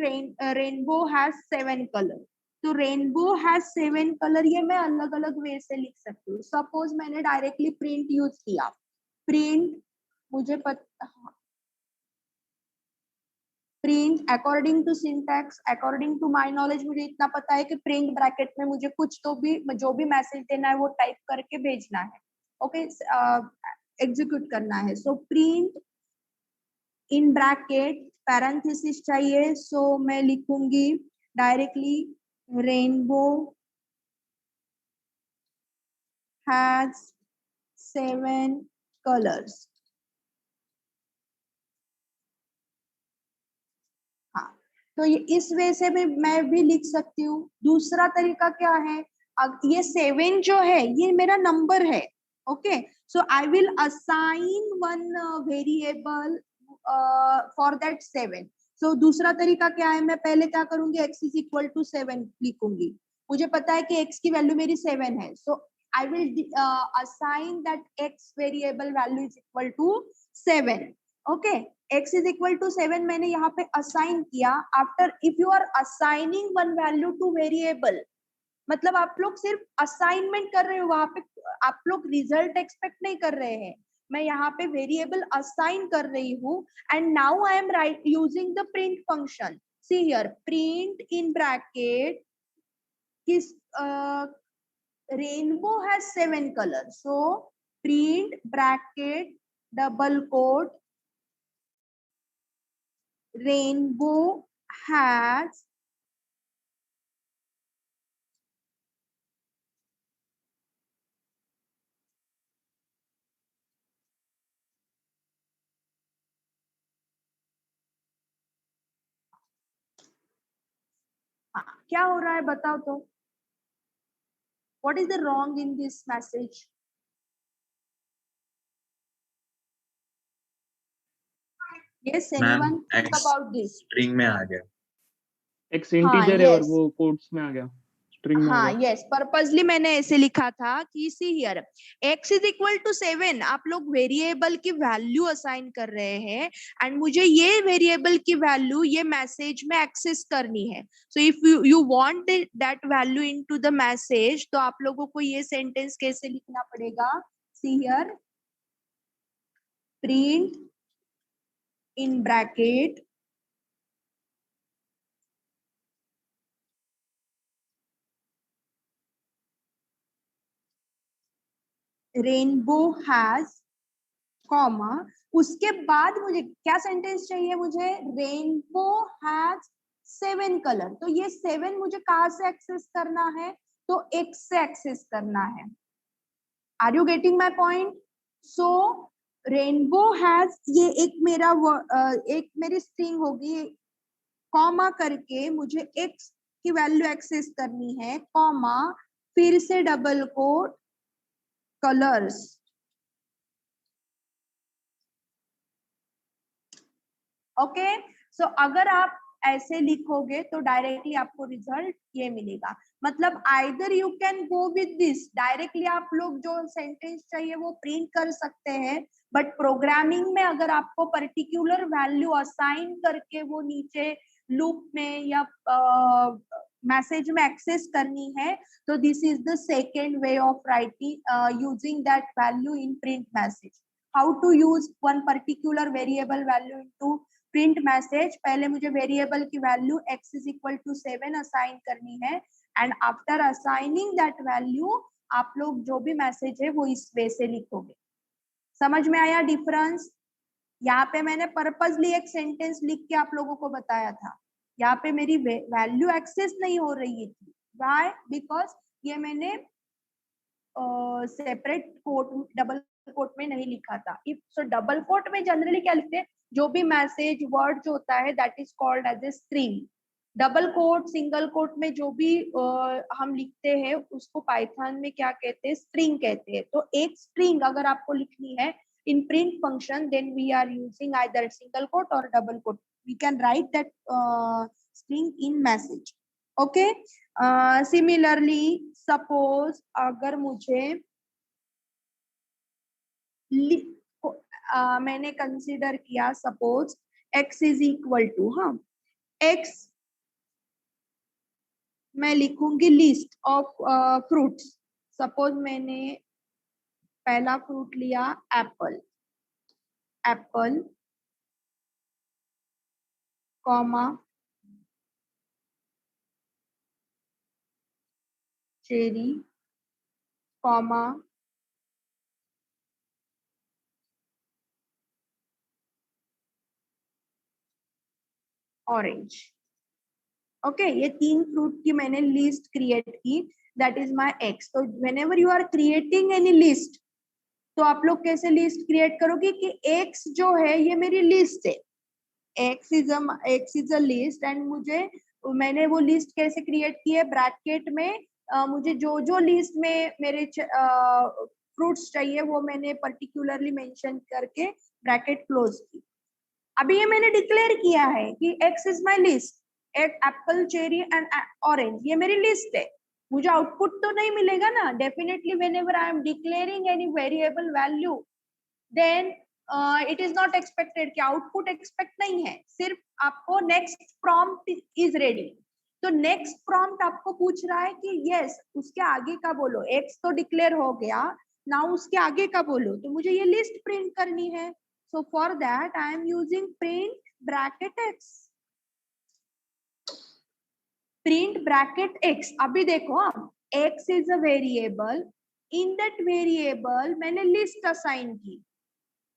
रेनबो हैज 7 कलर, तो रेनबो हैज 7 कलर ये मैं अलग अलग वे से लिख सकती हूँ। सपोज मैंने डायरेक्टली प्रिंट यूज किया, प्रिंट मुझे print according to syntax, according to my knowledge मुझे इतना पता है कि प्रिंट ब्रैकेट में मुझे कुछ तो भी जो भी मैसेज देना है वो टाइप करके भेजना है, ओके, एग्जीक्यूट करना है। So print in bracket parenthesis चाहिए, सो मैं लिखूंगी डायरेक्टली रेनबो हैज 7 कलर्स। हाँ, तो ये इस वे से भी मैं भी लिख सकती हूँ। दूसरा तरीका क्या है, ये 7 जो है ये मेरा नंबर है, okay, so I will assign one variable for that 7। सो दूसरा तरीका क्या है, मैं पहले क्या करूंगी, x इज इक्वल टू 7 लिखूंगी, मुझे पता है कि x की वैल्यू मेरी 7 है, so I will assign that x variable value is equal to 7, okay. x is equal to 7 मैंने यहाँ पे असाइन किया। After if you are assigning one value to variable, मतलब आप लोग सिर्फ असाइनमेंट कर रहे हो, वहां पे आप लोग रिजल्ट एक्सपेक्ट नहीं कर रहे हैं। मैं यहाँ पे वेरिएबल असाइन कर रही हूँ and now I am right using the print function. See here, print in bracket किस rainbow has 7 colour, so print bracket double quote rainbow has क्या हो रहा है बताओ तो, what is the wrong in this message? Yes, anyone think about this? String में आ गया, x integer है और yes. वो कोट्स में आ गया, स्ट्रिंग में आ हाँ, गया। यस, पर्पसली मैंने ऐसे लिखा था कि see here x is equal to 7, आप लोग वेरिएबल की वैल्यू असाइन कर रहे हैं एंड मुझे ये वेरिएबल की वैल्यू ये मैसेज में एक्सेस करनी है। So if you want that value into the message, तो आप लोगों को ये सेंटेंस कैसे लिखना पड़ेगा, सी here, print in bracket rainbow has, comma, उसके बाद मुझे क्या सेंटेंस चाहिए, मुझे रेनबो हैज 7 कलर। तो ये 7 मुझे कहाँ से एक्सेस करना है, तो x से एक्सेस करना है। Are you getting my point? So rainbow has, ये एक मेरा एक मेरी स्ट्रिंग होगी, कॉमा करके मुझे x की वैल्यू एक्सेस करनी है, कॉमा फिर से डबल कोट कलर्स, ओके। सो अगर आप ऐसे लिखोगे तो डायरेक्टली आपको रिजल्ट ये मिलेगा। मतलब either you can go with this, directly आप लोग जो सेंटेंस चाहिए वो प्रिंट कर सकते हैं, बट प्रोग्रामिंग में अगर आपको पर्टिकुलर वैल्यू असाइन करके वो नीचे लूप में या मैसेज में एक्सेस करनी है, तो this is the second way of writing using that value in print message. How to use one particular variable value into print message, पहले मुझे वेरिएबल की value x is equal to 7 assign करनी है and after assigning that value आप लोग जो भी message है वो इस वे से लिखोगे। समझ में आया डिफरेंस? यहाँ पे मैंने पर्पसली एक सेंटेंस लिख के आप लोगों को बताया था, यहाँ पे मेरी वैल्यू एक्सेस नहीं हो रही थी, व्हाई? बिकॉज ये मैंने सेपरेट कोट, डबल कोट में नहीं लिखा था। इफ सो डबल कोट में जनरली क्या लिखते हैं, जो भी मैसेज वर्ड जो होता है that is called as a string. Double quote, single quote में जो भी हम लिखते हैं उसको पाइथन में क्या कहते हैं, स्ट्रिंग कहते हैं। तो एक स्ट्रिंग अगर आपको लिखनी है in print function, then we are using either single quote or double quote. We can write that string in message, okay? Similarly, suppose अगर मुझे मैंने कंसीडर किया, suppose x is equal to, हाँ x मैं लिखूंगी लिस्ट ऑफ फ्रूट्स। सपोज मैंने पहला fruit लिया apple, apple comma cherry comma orange. Okay, ये 3 फ्रूट की मैंने लिस्ट क्रिएट की, दैट इज माय एक्स। तो whenever you are creating any list, तो आप लोग कैसे लिस्ट क्रिएट करोगे कि एक्स जो है ये मेरी लिस्ट है, x is a list, and मैंने वो लिस्ट कैसे क्रिएट की है, ब्रैकेट में मुझे जो लिस्ट में मेरे फ्रूट्स चाहिए वो मैंने पर्टिकुलरली मेंशन करके ब्रैकेट क्लोज की। अभी ये मैंने डिक्लेयर किया है कि x is my list, Apple cherry and orange, ये मेरी लिस्ट है। मुझे आउटपुट तो नहीं मिलेगा ना, definitely whenever I am declaring any variable value, then it is not expected कि आउटपुट एक्सपेक्ट नहीं है, सिर्फ आपको नेक्स्ट प्रॉम्प्ट इज रेडी। तो नेक्स्ट प्रॉम्प्ट आपको पूछ रहा है कि यस उसके आगे का बोलो, x तो डिक्लेयर हो गया, नाउ उसके आगे का बोलो, तो मुझे ये लिस्ट प्रिंट करनी है। So for that I am using print bracket x, print bracket x। अभी देखो x is a variable, in that variable मैंने list assign की,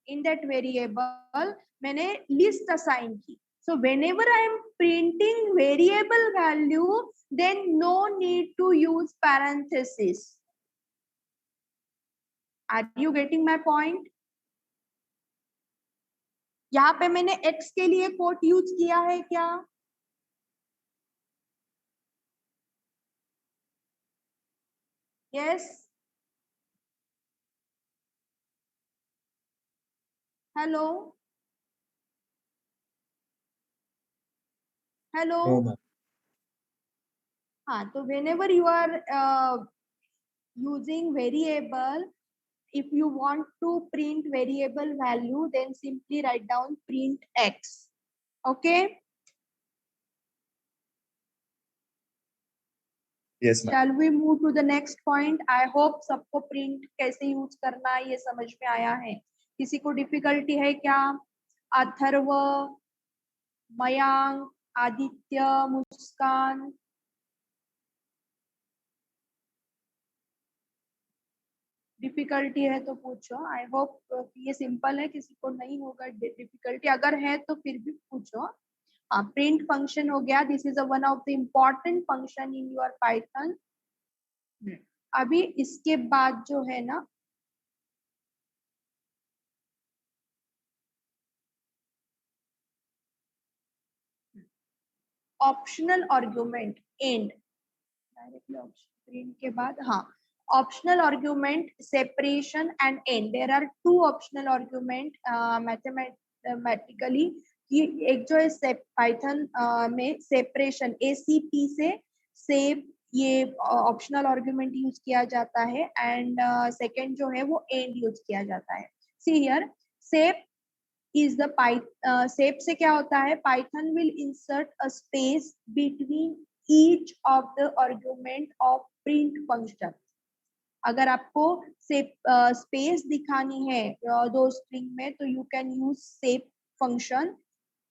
in that variable मैंने list assign की। So whenever I am printing variable value, then no need to use parenthesis. Are you getting my point? यहाँ पे मैंने x के लिए coat use किया है क्या? यस, हेलो हेलो, हाँ, तो whenever you are using variable, if you want to print variable value, then simply write down print x. Okay, yes ma'am. shall we move to the next point? I hope सबको print कैसे use करना है ये समझ में आया है। किसी को डिफिकल्टी है क्या? अथर्व, मयांक, आदित्य, मुस्कान, डिफिकल्टी है तो पूछो। आई होप ये सिंपल है, किसी को नहीं होगा डिफिकल्टी, अगर है तो फिर भी पूछो। प्रिंट फंक्शन हो गया, this is one of the important function in your Python. अभी इसके बाद जो है ना, optional argument end, directly print के बाद, हाँ, optional argument separation end end. There are 2 optional argument mathematically, कि एक जो है पाइथन में सेपरेशन ACP से सेप, ये ऑप्शनल आर्गुमेंट यूज किया जाता है, एंड सेकंड जो है वो एंड यूज किया जाता है। See here, shape is the SAP से क्या होता है, Python will insert a space between each of the argument of print function। अगर आपको स्पेस दिखानी है दो स्ट्रिंग में, तो you can use SAP function।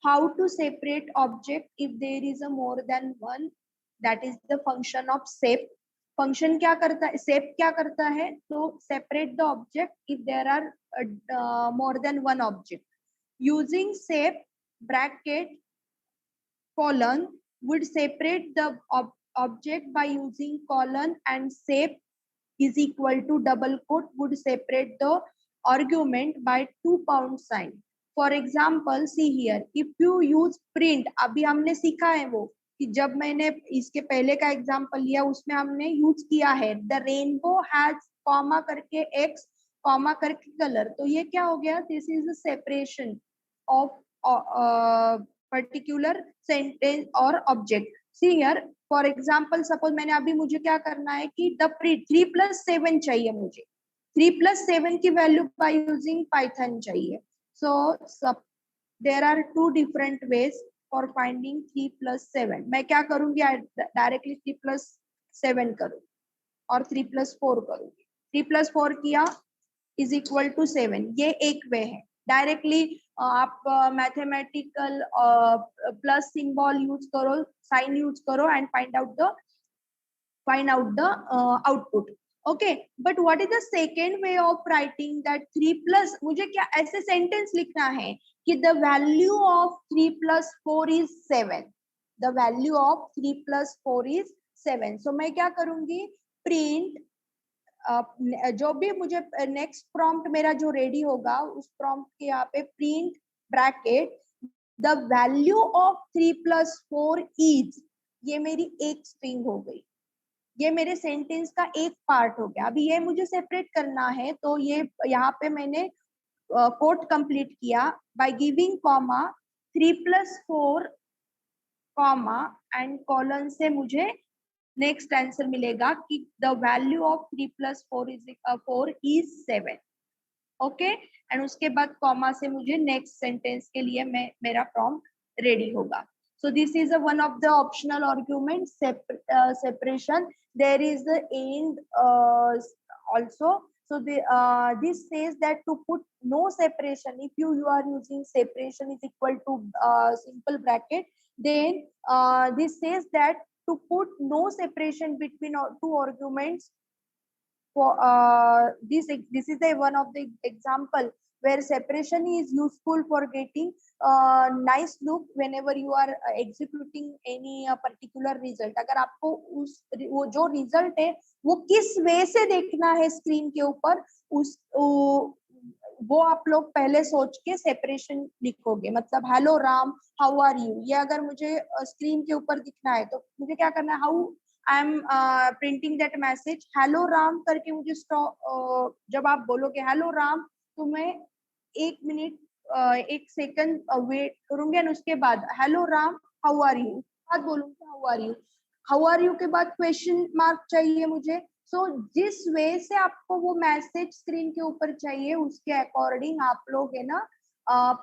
How to separate object if there is a more than one, that is the function of SAP। Function क्या करता है, SAP क्या करता है, तो separate the object if there are more than one object। Using SAP bracket colon would separate the object by using colon, and SAP is equal to double quote would separate the argument by 2 pound sign। For example, see here, if you use print, अभी हमने सीखा है वो कि जब मैंने इसके पहले का एग्जाम्पल लिया उसमें हमने यूज किया है द रेनबो हैज कॉमा करके x कॉमा करके कलर। तो ये क्या हो गया, this is the separation of particular sentence और object. See here, for example suppose मैंने अभी, मुझे क्या करना है कि द 3+7 चाहिए मुझे, 3+7 की वैल्यू बाय यूजिंग पाइथन चाहिए। So there are two different ways for finding 3 plus 7. मैं क्या करूंगी, डायरेक्टली 3 plus 7 करूंगी और 3 plus 4 करूंगी. 3 plus 4 किया इज इक्वल टू 7. ये एक वे है. डायरेक्टली आप मैथमेटिकल प्लस सिंबल यूज करो, साइन यूज करो and find out the output. Okay, but what is the second way of writing that 3 plus, मुझे क्या ऐसे सेंटेंस लिखना है कि the value of 3 plus 4 is 7. The value of 3 plus 4 is 7. सो मैं क्या करूंगी, प्रिंट जो भी मुझे नेक्स्ट प्रॉम्प्ट मेरा जो रेडी होगा उस प्रॉम्प्ट के यहाँ पे print bracket the value of 3 plus 4 is, ये मेरी एक स्ट्रिंग हो गई, ये मेरे सेंटेंस का एक पार्ट हो गया. अभी ये मुझे सेपरेट करना है, तो ये यहाँ पे मैंने कोट कंप्लीट किया by giving comma 3 plus 4 comma and colon से मुझे नेक्स्ट आंसर मिलेगा कि the value of 3 plus 4 is 7. Okay, and उसके बाद कॉमा से मुझे नेक्स्ट सेंटेंस के लिए मेरा प्रॉम्प्ट रेडी होगा. So this is one of the optional argument separation. There is the end also. So this says that to put no separation, if you are using separation is equal to simple bracket, then this says that to put no separation between two arguments. For this is the one of the example where separation is useful for getting nice look whenever you are executing any particular result. अगर आपको वो जो result है वो किस वे से देखना है स्क्रीन के ऊपर, वो आप लोग पहले सोच के सेपरेशन लिखोगे. मतलब hello Ram, how are you, ये अगर मुझे स्क्रीन के ऊपर दिखना है तो मुझे क्या करना है, how I am printing that message, hello Ram करके मुझे जब आप बोलोगे हेलो राम तो मैं 1 मिनट 1 सेकंड वेट करूंगी और उसके बाद hello Ram how are you बाद बोलूंगी how are you. How are you के बाद क्वेश्चन मार्क चाहिए मुझे. सो जिस वे से आपको वो मैसेज स्क्रीन के ऊपर चाहिए उसके अकॉर्डिंग आप लोग है ना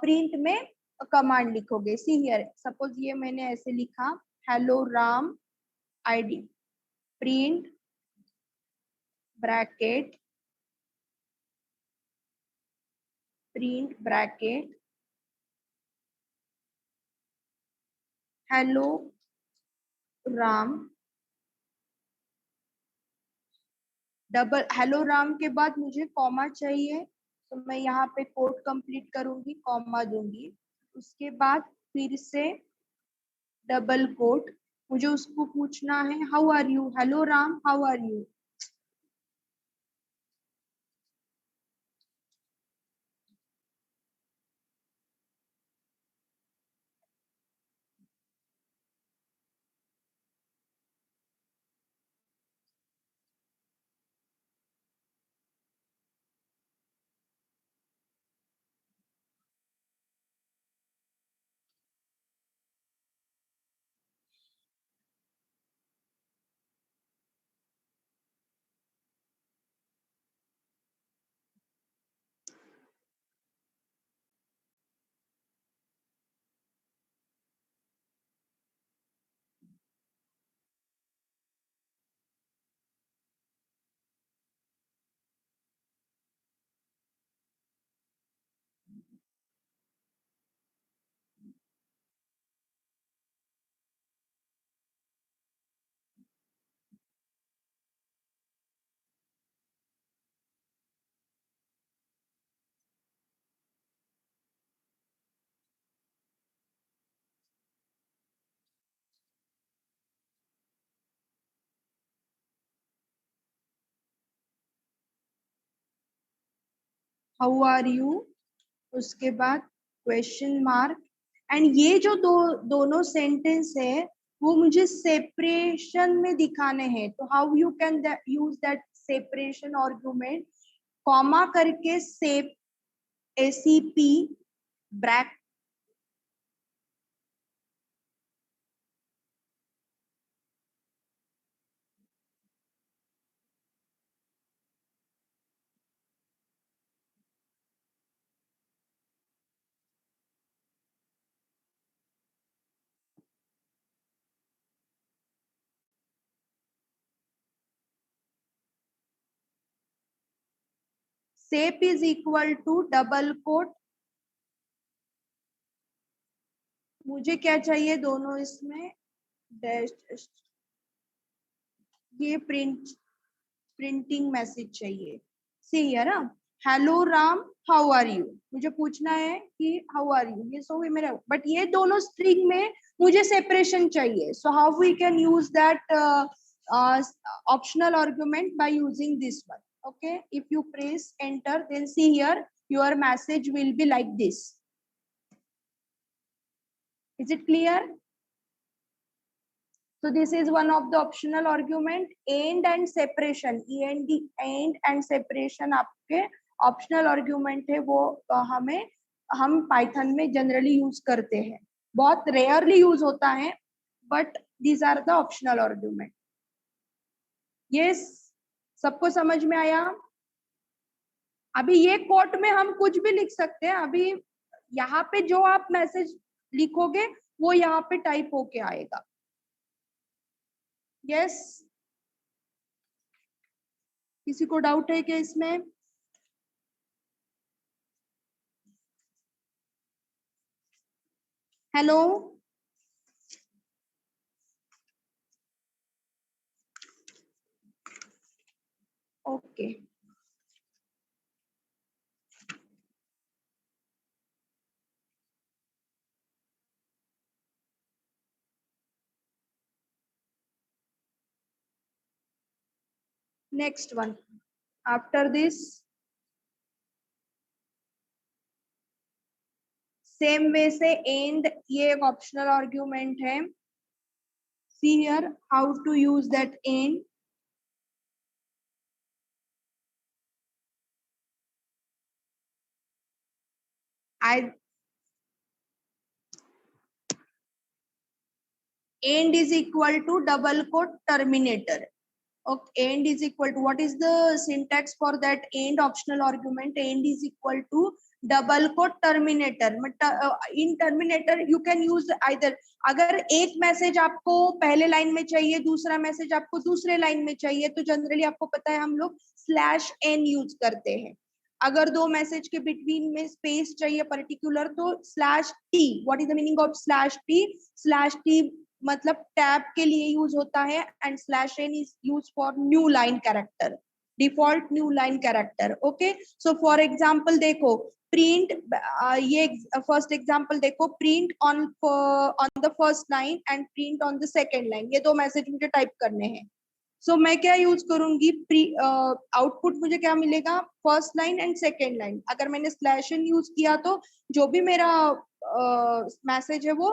प्रिंट में कमांड लिखोगे. सी हियर, सपोज ये मैंने ऐसे लिखा hello Ram id print bracket hello Ram, double hello Ram के बाद मुझे कॉमा चाहिए तो मैं यहाँ पे कोड कंप्लीट करूंगी, कॉमा दूंगी, उसके बाद फिर से डबल कोट. मुझे उसको पूछना है how are you, hello Ram how are you. How are you उसके बाद क्वेश्चन मार्क. एंड ये जो दोनों सेंटेंस है वो मुझे सेपरेशन में दिखाने हैं. तो how you can use that separation argument, comma करके सेप ACP ब्रैक sep is equal to double quote, मुझे क्या चाहिए दोनों इसमें डैश, ये प्रिंटिंग मैसेज चाहिए। See here, hello Ram how are you, मुझे पूछना है कि हाउ आर यू, ये सो मेरा, बट ये दोनों स्ट्रिंग में मुझे सेपरेशन चाहिए। So how we can use that optional argument by using this one. Okay, if you press enter, then see here your message will be like this. Is it clear? So this is one of the optional argument. End and separation, end and separation आपके optional argument है, वो हम Python में generally use करते हैं, बहुत rarely use होता है, but these are the optional argument. Yes, सबको समझ में आया? अभी ये कोट में हम कुछ भी लिख सकते हैं, अभी यहाँ पे जो आप मैसेज लिखोगे वो यहाँ पे टाइप होके आएगा। यस, किसी को डाउट है क्या इसमें? Hello, okay, next one after this, same way से एंड, ये एक ऑप्शनल आर्ग्यूमेंट है। See here how to use that end. End is equal to double quote terminator. Okay, end is equal to, what is the syntax for that end optional argument? End is equal to double quote terminator. In terminator you can use either, अगर एक message आपको पहले line में चाहिए, दूसरा message आपको दूसरे line में चाहिए, तो जनरली आपको पता है हम लोग /n यूज करते हैं। अगर दो मैसेज के बिटवीन में स्पेस चाहिए पर्टिकुलर, तो /t, what is the meaning of /t मतलब टैब के लिए यूज होता है, and /n is use for new line character, default new line character. Okay, so for example देखो, प्रिंट, ये फर्स्ट एग्जांपल देखो, print on the first line and print on the second line, ये दो message मुझे type करने हैं। सो मैं क्या यूज करूंगी, आउटपुट मुझे क्या मिलेगा, first line and second line. अगर मैंने /n यूज किया तो जो भी मेरा मैसेज है वो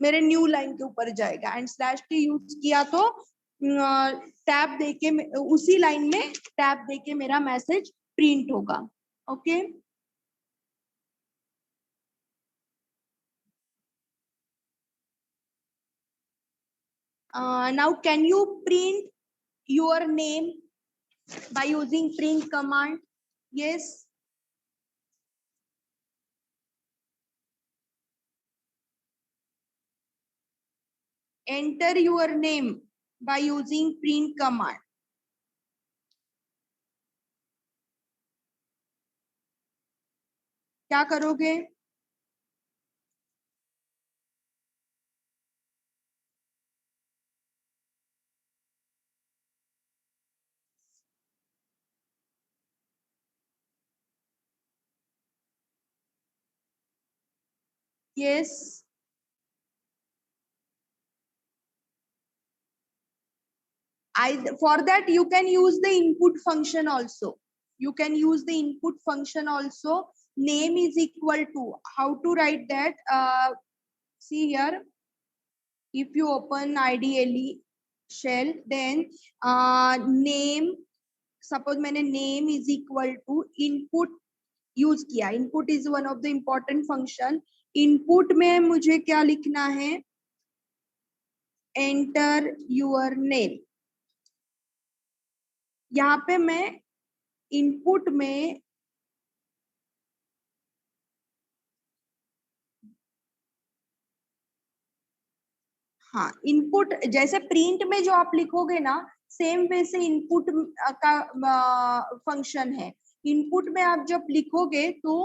मेरे न्यू लाइन के ऊपर जाएगा, एंड /t यूज किया तो टैब देके उसी लाइन में टैब देके मेरा मैसेज प्रिंट होगा। Okay, now can you print your name by using print command? Yes, enter your name by using print command. क्या करोगे? Yes, for that you can use the input function also. You can use the input function also. Name is equal to, how to write that? See here, if you open IDLE shell, then name, suppose मैंने name is equal to input use किया। Input is one of the important function. Input में मुझे क्या लिखना है, enter your name. यहाँ पे मैं इनपुट में हाँ, इनपुट जैसे प्रिंट में जो आप लिखोगे ना, सेम वे से इनपुट का फंक्शन है। इनपुट में आप जब लिखोगे तो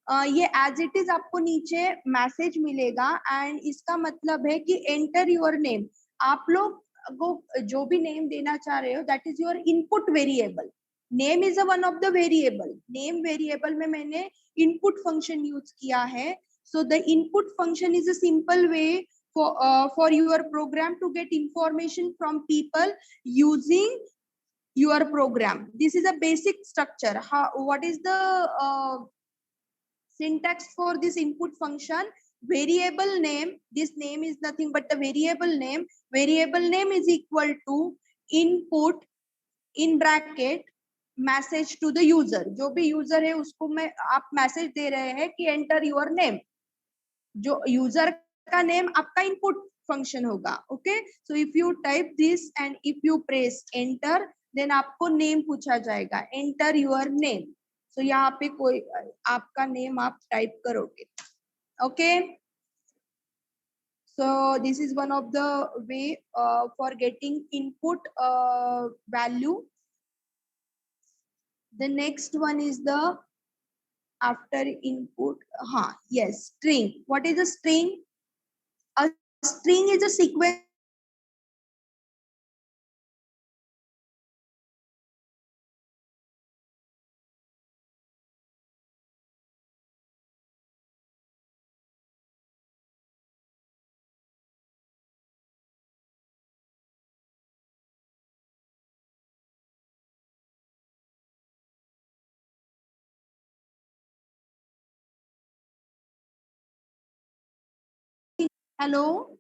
ये एज इट इज आपको नीचे मैसेज मिलेगा एंड इसका मतलब है कि एंटर योर नेम। आप लोग को जो भी नेम देना चाह रहे हो that is your input variable. Name is one of the variable. Name variable में मैंने इनपुट फंक्शन यूज किया है। So the input function is a simple way for your program to get information from people using your program. This is a basic structure. What is the syntax for this input function? Variable name, this name is nothing but the variable name. Variable name is equal to input in bracket message to the user. जो भी user है उसको मैं आप message दे रहे हैं कि enter your name. जो यूजर का नेम आपका इनपुट फंक्शन होगा। Okay, so if you type this and if you press enter then आपको नेम पूछा जाएगा, एंटर योर नेम। सो यहाँ पे कोई आपका नेम आप टाइप करोगे। Okay, so this is one of the way for getting input value. The next one is the after input, yes, string. What is a string? A string is a sequence Hello?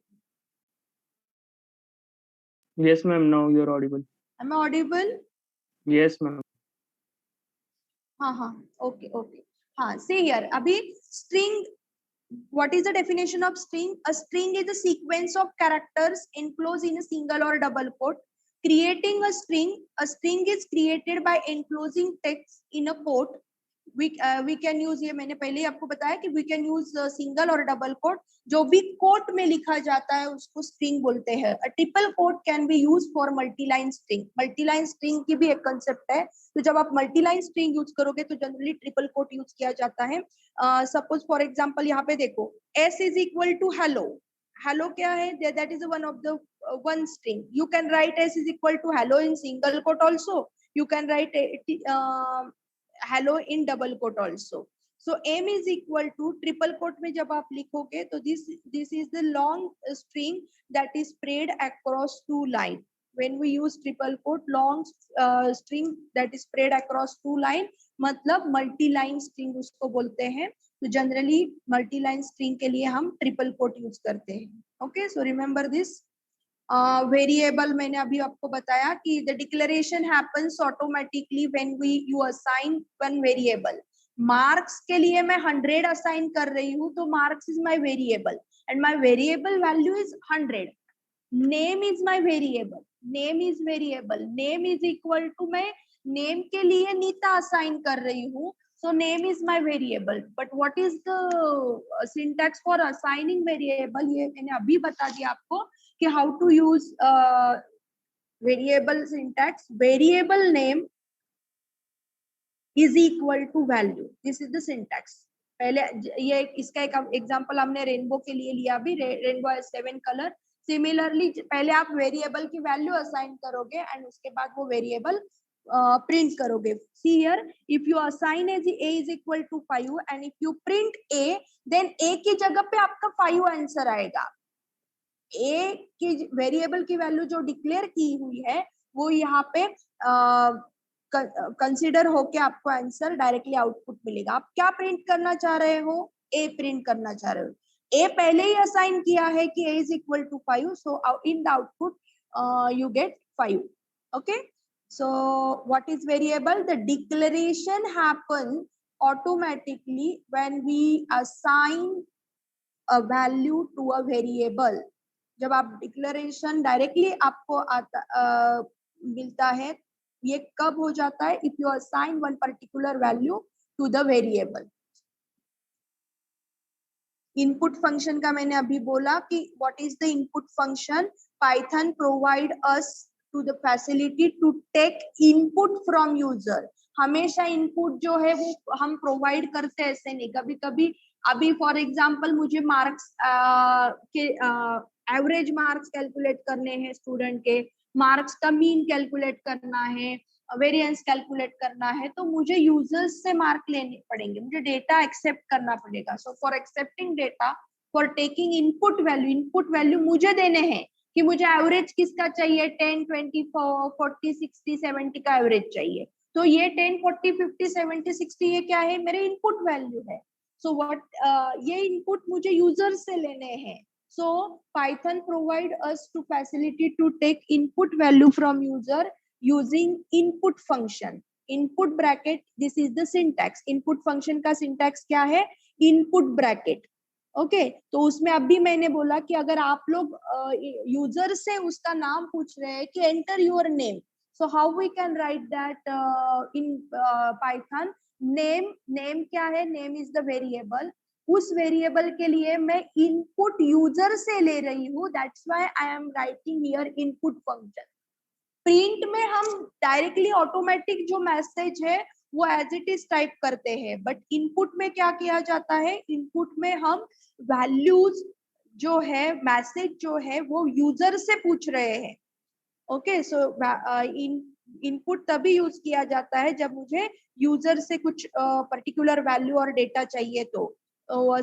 Yes, ma'am. Now you're audible. Am I audible? Yes, ma'am. Okay. See here, abhi string, what is the definition of string? A string is a sequence of characters enclosed in a single or double quote. Creating a string is created by enclosing text in a quote. We can use, ये मैंने पहले ही आपको बताया कि we can use single और double coat. जो भी coat में लिखा जाता है उसको स्ट्रिंग बोलते हैं। A triple quote can be use for multiline string. Multiline string की भी एक कंसेप्ट है। तो जब आप मल्टीलाइन स्ट्रिंग यूज करोगे तो जनरली ट्रिपल कोट यूज किया जाता है। सपोज फॉर एग्जांपल यहाँ पे देखो, s is equal to hello. Hello क्या है? That is one of the one string. You can write s is equal to hello in single quote also. You can write hello in double quote also. So m is equal to triple quote में जब आप लिखोगे तो this is the long string that is spread across two line. When we use triple quote, long string that is spread across two line, मतलब multi line string उसको बोलते हैं। तो जनरली multi line string के लिए हम triple quote use करते हैं। Okay, so remember this. Variable मैंने अभी आपको बताया कि the declaration happens automatically when you assign one variable. Marks के लिए मैं 100 असाइन कर रही हूँ तो marks is my variable and my variable value is 100। Name is my variable, name is variable, name is equal to मैं name के लिए नीता असाइन कर रही हूँ। So name is my variable, but what is the syntax for assigning variable? ये मैंने अभी बता दिया आपको कि how to use variable syntax. Variable name is equal to value. This is the syntax. पहले ये इसका एक एग्जांपल हमने रेनबो के लिए लिया अभी। रेनबो है 7 कलर। सिमिलरली पहले आप वेरिएबल की वैल्यू असाइन करोगे एंड उसके बाद वो वेरिएबल प्रिंट करोगे। See here, if you assign as a is equal to 5 and if you print a, then a की जगह पे आपका 5 आंसर आएगा। a की वेरिएबल की वैल्यू जो डिक्लेयर की हुई है वो यहाँ पे कंसीडर होके आपको आंसर डायरेक्टली आउटपुट मिलेगा। आप क्या प्रिंट करना चाह रहे हो? a प्रिंट करना चाह रहे हो। a पहले ही असाइन किया है कि a is equal to 5, so in the output you get 5. Okay. So what is variable? The declaration happens automatically when we assign a value to a variable. जब आप डिक्लेरेशन डायरेक्टली आपको आता मिलता है, ये कब हो जाता है? If you assign one particular value to the variable. Input function का मैंने अभी बोला कि what is the input function? Python provide us to the facility to take input from user. हमेशा इनपुट जो है वो हम प्रोवाइड करते हैं, ऐसे नहीं, कभी कभी अभी फॉर एग्जांपल मुझे मार्क्स के एवरेज मार्क्स कैलकुलेट करने हैं, स्टूडेंट के मार्क्स का मीन कैलकुलेट करना है, वेरिएंस कैलकुलेट करना है, तो मुझे यूजर्स से मार्क लेने पड़ेंगे, मुझे डेटा एक्सेप्ट करना पड़ेगा। So for accepting data, for taking input value मुझे देने हैं कि मुझे एवरेज किसका चाहिए, 10, 20, 40, 60, 70 का एवरेज चाहिए। तो ये 10, 40, 50, 70, 60 ये क्या है, मेरे इनपुट वैल्यू है। सो व्हाट ये इनपुट मुझे यूजर से लेने हैं। So Python provide us to facility to take input value from user using input function. Input bracket, this is the syntax. Input function का syntax क्या है, input bracket. ओके तो उसमें अभी मैंने बोला कि अगर आप लोग यूजर से उसका नाम पूछ रहे हैं कि enter your name, so how we can write that in Python. Name क्या है, नेम इज द वेरिएबल, उस वेरिएबल के लिए मैं इनपुट यूजर से ले रही हूँ, that's why I am writing here input function. Print में हम डायरेक्टली ऑटोमेटिक जो मैसेज है वो एज इट इज टाइप करते हैं, बट इनपुट में क्या किया जाता है, इनपुट में हम वैल्यूज जो है, मैसेज जो है वो यूजर से पूछ रहे हैं। ओके सो इनपुट तभी यूज किया जाता है जब मुझे यूजर से कुछ पर्टिकुलर वैल्यू और डेटा चाहिए। तो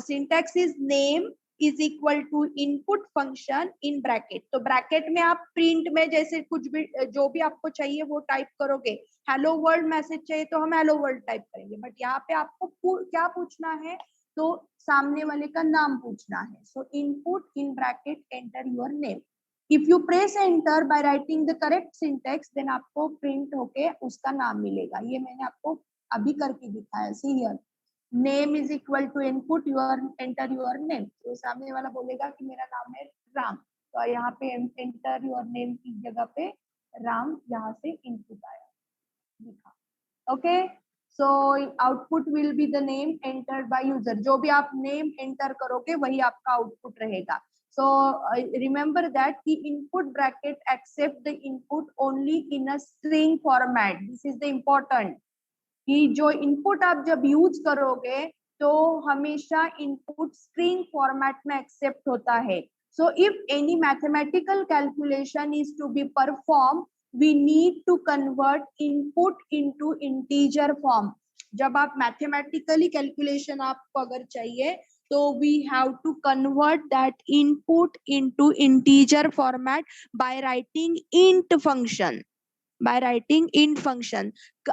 syntax is name is equal to input function in bracket. तो ब्रैकेट में आप प्रिंट में जैसे कुछ भी जो भी आपको चाहिए वो टाइप करोगे, हेलो वर्ल्ड मैसेज चाहिए तो हम हेलो वर्ल्ड टाइप करेंगे, बट यहाँ पे आपको क्या पूछना है, तो सामने वाले का नाम पूछना है। So input in bracket enter your name. If you press enter by writing the correct syntax, then आपको प्रिंट होके उसका नाम मिलेगा। ये मैंने आपको अभी करके दिखाया। See here, name is equal to input your enter your name. तो सामने वाला बोलेगा कि मेरा नाम है राम, तो यहाँ पे एंटर योर नेम की जगह पे राम यहाँ से इनपुट आया लिखा। Okay so output will be the name entered by user. जो भी आप नेम एंटर करोगे वही आपका आउटपुट रहेगा। So remember that the input bracket accept the input only in a string format. This is the important कि जो input आप जब यूज करोगे तो हमेशा इनपुट स्ट्रिंग फॉर्मेट में एक्सेप्ट होता है। So if any mathematical calculation is to be perform, we need to convert input into integer form. जब आप मैथमेटिकली कैलकुलेशन आपको अगर चाहिए तो we have to convert that input into integer format by writing int function.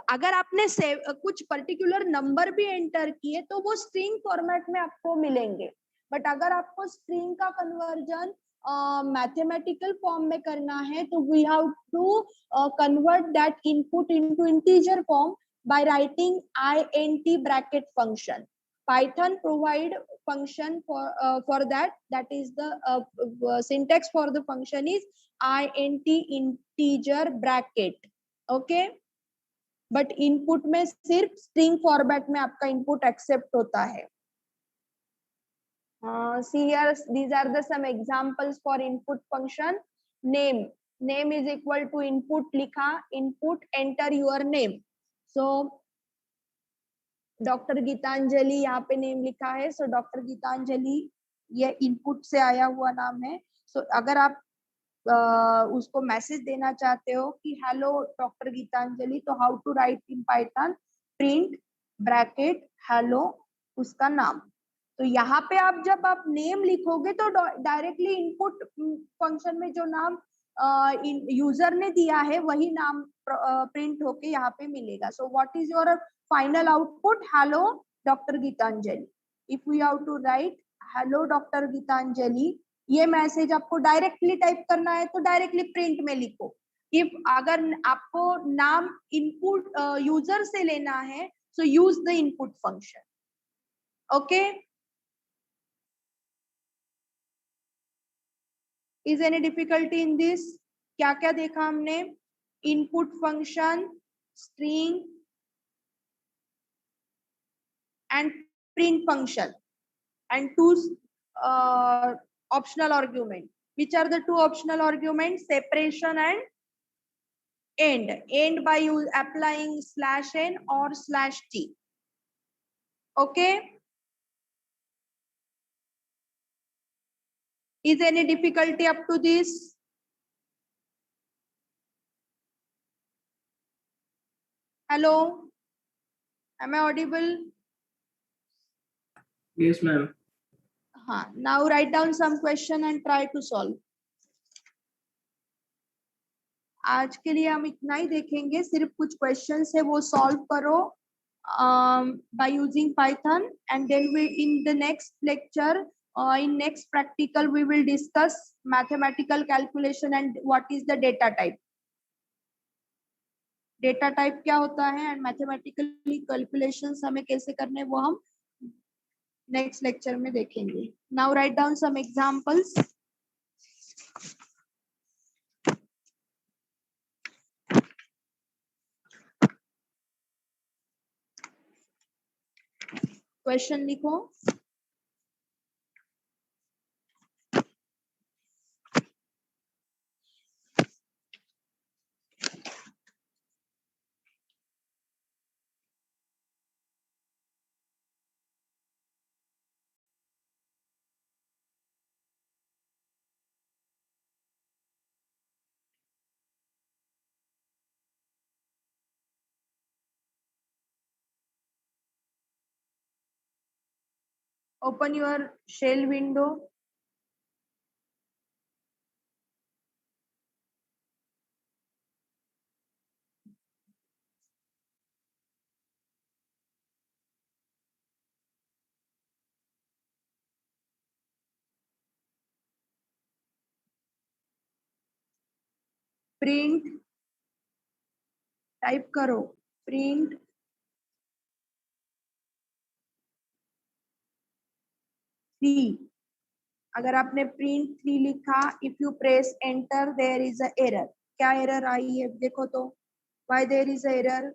अगर आपने कुछ particular number भी एंटर किए तो वो स्ट्रिंग फॉर्मेट में आपको मिलेंगे, बट अगर आपको स्ट्रिंग का कन्वर्जन मैथमेटिकल फॉर्म में करना है तो we have to convert that input into integer form by writing int bracket function. Python provide function for that. That is the syntax for the function is int integer bracket. Okay, but input में सिर्फ string format में आपका input accept होता है। See here, these are the some examples for input function. Name is equal to input लिखा, input enter your name. So doctor Geetanjali यहाँ पे name लिखा है। सो डॉक्टर गीतांजलि ये इनपुट से आया हुआ नाम है। सो अगर आप उसको मैसेज देना चाहते हो कि हेलो डॉक्टर गीतांजलि, तो how to write in Python, print bracket hello उसका नाम। तो यहाँ पे आप जब आप नेम लिखोगे तो डायरेक्टली इनपुट फंक्शन में जो नाम यूजर ने दिया है वही नाम प्रिंट होके यहाँ पे मिलेगा। So what is your final output, hello doctor Geetanjali. If we have to write hello doctor Geetanjali, ये मैसेज आपको डायरेक्टली टाइप करना है तो डायरेक्टली प्रिंट में लिखो। इफ अगर आपको नाम इनपुट यूजर से लेना है so use the input function. Okay, is any difficulty in this? क्या क्या देखा हमने? Input function, string and print function and two optional argument. Which are the two optional arguments? Separation and end by applying /n or /t. Okay. Is any difficulty up to this? Hello, am I audible? Yes, ma'am. Now write down some question and try to solve. आज के लिए हम इतना ही देखेंगे, सिर्फ कुछ questions है वो सॉल्व करो by using Python, and then we in the next lecture in next practical we will discuss mathematical calculation and what is the data type. Data type क्या होता है एंड मैथमेटिकली कैलकुलेशंस हमें कैसे करने वो हम नेक्स्ट लेक्चर में देखेंगे. Now write down some examples. Question लिखो. Open your shell window. Print. Type करो print थ्री. अगर आपने print 3 लिखा, if you press enter there is a error. क्या एरर आई है देखो तो. why there is a error?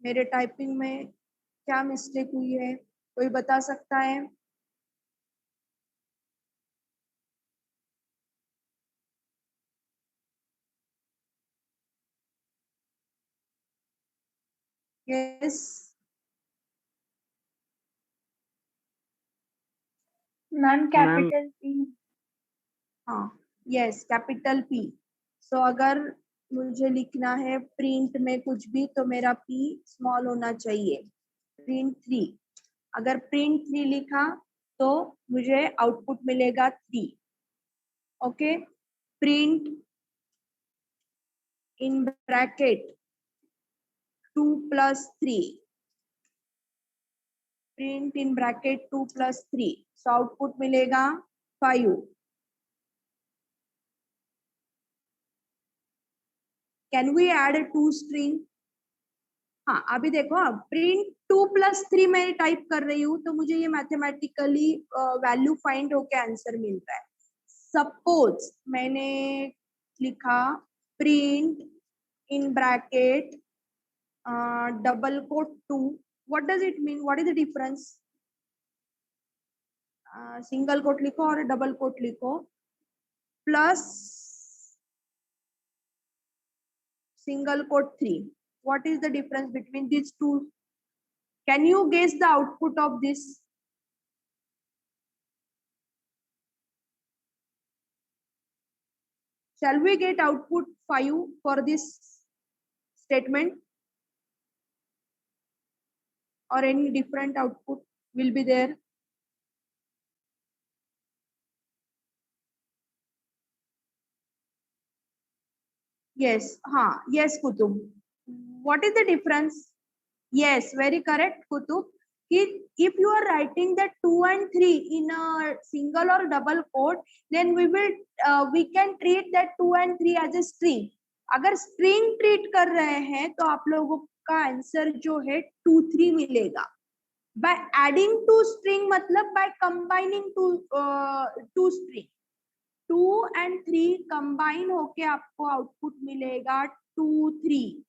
मेरे टाइपिंग में क्या मिस्टेक हुई है, कोई बता सकता है? Yes ma'am capital P. हाँ, यस कैपिटल पी. सो अगर मुझे लिखना है प्रिंट में कुछ भी तो मेरा पी स्मॉल होना चाहिए. प्रिंट 3. अगर प्रिंट 3 लिखा तो मुझे आउटपुट मिलेगा 3. Okay. Print in bracket 2 + 3. Print in bracket 2 + 3. So output मिलेगा 5. Can we add 2 string? हाँ, अभी देखो, अब प्रिंट 2 + 3 मैं टाइप कर रही हूँ तो मुझे ये मैथमेटिकली वैल्यू फाइंड होके आंसर मिल रहा है. सपोज मैंने लिखा print in bracket double quote 2. What does it mean? What is the difference? Single quote लिखो और डबल कोट लिखो, plus single quote 3. What is the difference between these two? Can you guess the output of this? Shall we get output 5 for this statement, or any different output will be there? Yes. Yes, Kutub. What is the difference? Yes, very correct, Kutub. If you are writing that 2 and 3 in a single or double quote, then we can treat that 2 and 3 as a string. अगर string treat कर रहे हैं तो आप लोगों का answer जो है 2 3 मिलेगा. By adding 2 string मतलब by combining two string. 2 and 3 combine होके आपको आउटपुट मिलेगा 2 3.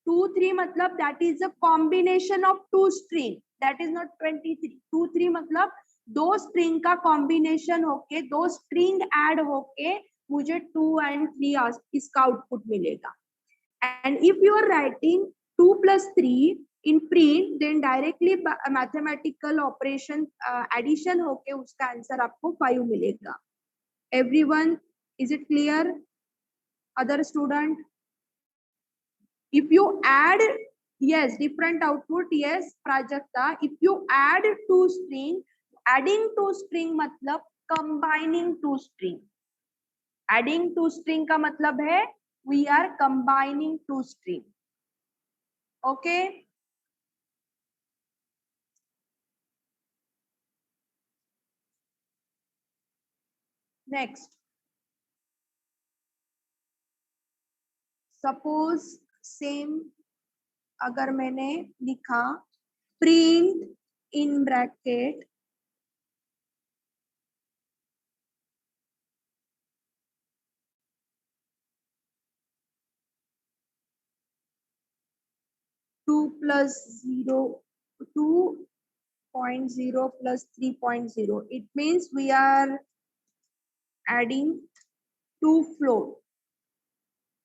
2 3 मतलब that is a combination of 2 string, that is not 23. 2 3 मतलब दो स्ट्रिंग का कॉम्बिनेशन होके, दो स्ट्रिंग ऐड होके मुझे 2 and 3 इसका आउटपुट मिलेगा. And if you are writing 2 plus 3 in print, then directly mathematical operation addition होके उसका आंसर आपको 5 मिलेगा. Everyone, is it clear? Other student? If you add, yes, different output, yes, Prajakta. If you add two string, adding two string मतलब combining two string. Adding two string का मतलब है we are combining two string. Okay. Next. Suppose same अगर मैंने लिखा print in bracket two plus 2.0 plus 3.0. It means we are adding two float.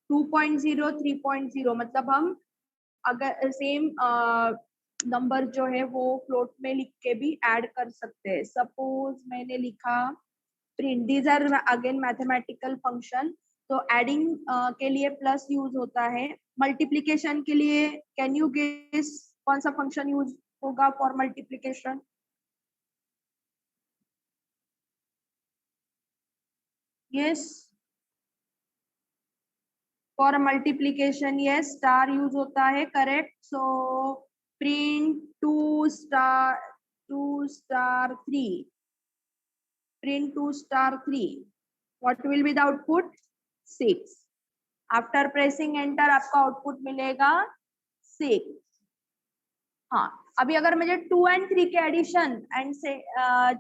2.0 3.0 मतलब हम अगर सेम नंबर जो है वो फ्लोट में लिख के भी ऐड कर सकते हैं. सपोज मैंने लिखा print. These are again mathematical function. तो एडिंग के लिए प्लस यूज होता है. मल्टीप्लीकेशन के लिए कैन यू गेस कौन सा फंक्शन यूज होगा for multiplication? Yes, for multiplication yes star use होता है. Correct. So print 2 star 3. Print 2 star 3. What will be the output? 6. After pressing enter आपका आउटपुट मिलेगा 6. हाँ, अभी अगर मुझे 2 and 3 के एडिशन एंड से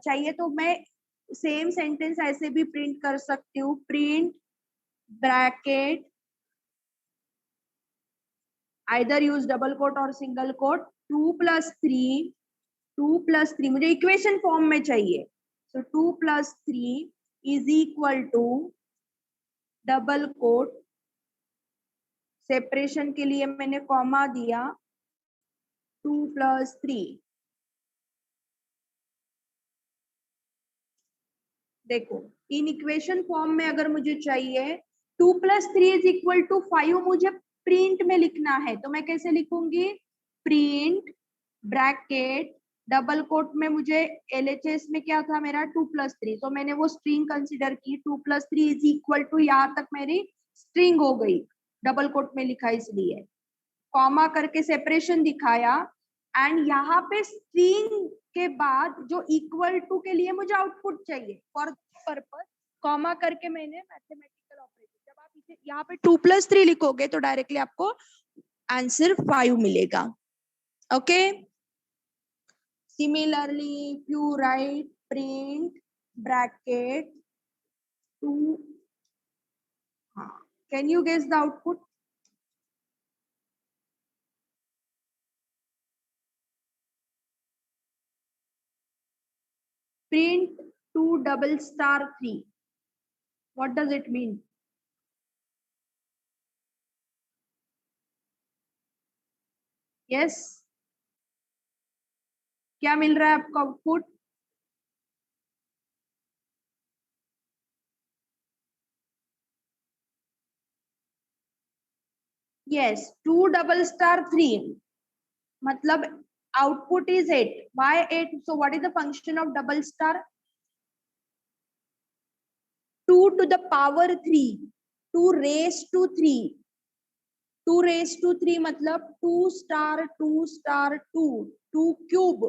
चाहिए तो मैं सेम सेंटेंस ऐसे भी प्रिंट कर सकती हूँ. Print bracket either use double quote और सिंगल कोट 2 plus 3 मुझे इक्वेशन फॉर्म में चाहिए. So 2 plus 3 is equal to double quote. Separation के लिए मैंने कॉमा दिया 2 plus 3. देखो इन इक्वेशन फॉर्म में अगर मुझे चाहिए 2 plus 3 is equal to 5 मुझे प्रिंट में लिखना है तो मैं कैसे लिखूंगी? प्रिंट ब्रैकेट डबल कोट में मुझे LHS में क्या था मेरा 2 plus 3. तो मैंने वो स्ट्रिंग कंसीडर की. 2 plus 3 is equal to यहाँ तक मेरी स्ट्रिंग हो गई. डबल कोट में लिखा इसलिए कॉमा करके सेपरेशन दिखाया. एंड यहाँ पे स्ट्रिंग के बाद जो इक्वल टू के लिए मुझे आउटपुट चाहिए फॉर पर्पस कॉमा करके मैंने मैथमेटिकल ऑपरेटर. जब आप इसे यहाँ पे 2 plus 3 लिखोगे तो डायरेक्टली आपको आंसर 5 मिलेगा. Okay. Similarly, if you write print bracket 2, can you guess the output? Print 2 double star 3. What does it mean? Yes. क्या मिल रहा है आपको आउटपुट? Yes, 2 double star 3 मतलब output is 8. Why 8? So what is the function of double star? 2 to the power 3. 2 raised to 3. 2 raised to 3 मतलब 2 star 2 star 2. 2 cube.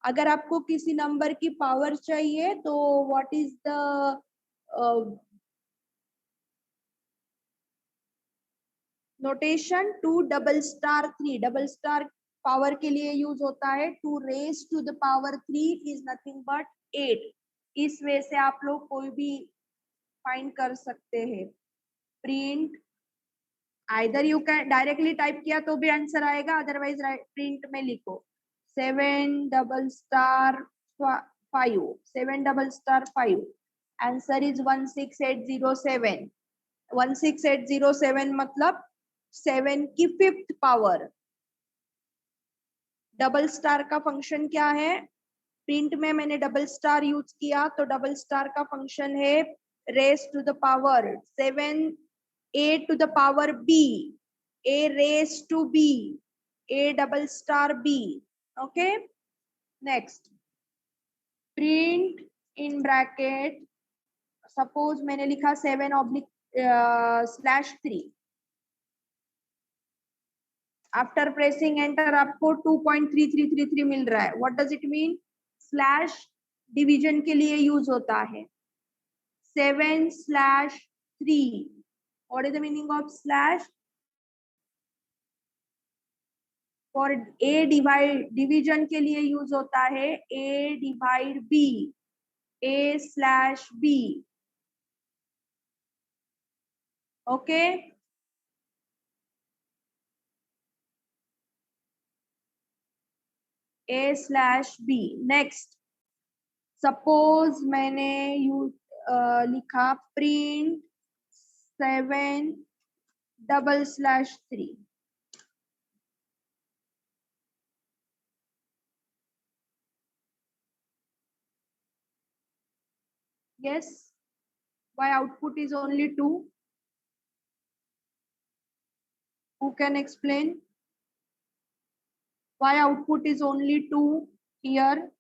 अगर आपको किसी number की पावर चाहिए तो what is the notation? 2 double star 3. Double star power के लिए use होता है. 2 raise to the power 3 is nothing but 8. इस वे से आप लोग कोई भी फाइंड कर सकते हैं. Print either you can directly type किया तो भी आंसर आएगा, अदरवाइज प्रिंट में लिखो 7 डबल स्टार 5 आंसर इज 16807 16807 मतलब 7 की 5th पावर। डबल स्टार का फंक्शन क्या है? प्रिंट में मैंने डबल स्टार यूज किया तो डबल स्टार का फंक्शन है raise to the power 7 a to the power b a raise to b a double star b। Okay, next print in bracket, suppose मैंने लिखा 7//3। आफ्टर प्रेसिंग एंटर आपको 2.3333 मिल रहा है। What does it mean? Slash division के लिए use होता है 7/3। What is the meaning of slash? For a divide division के लिए यूज होता है a divide b a/b। Okay, a/b। Next suppose मैंने लिखा print 7/3। yes, why output is only 2? Who can explain why output is only 2 here?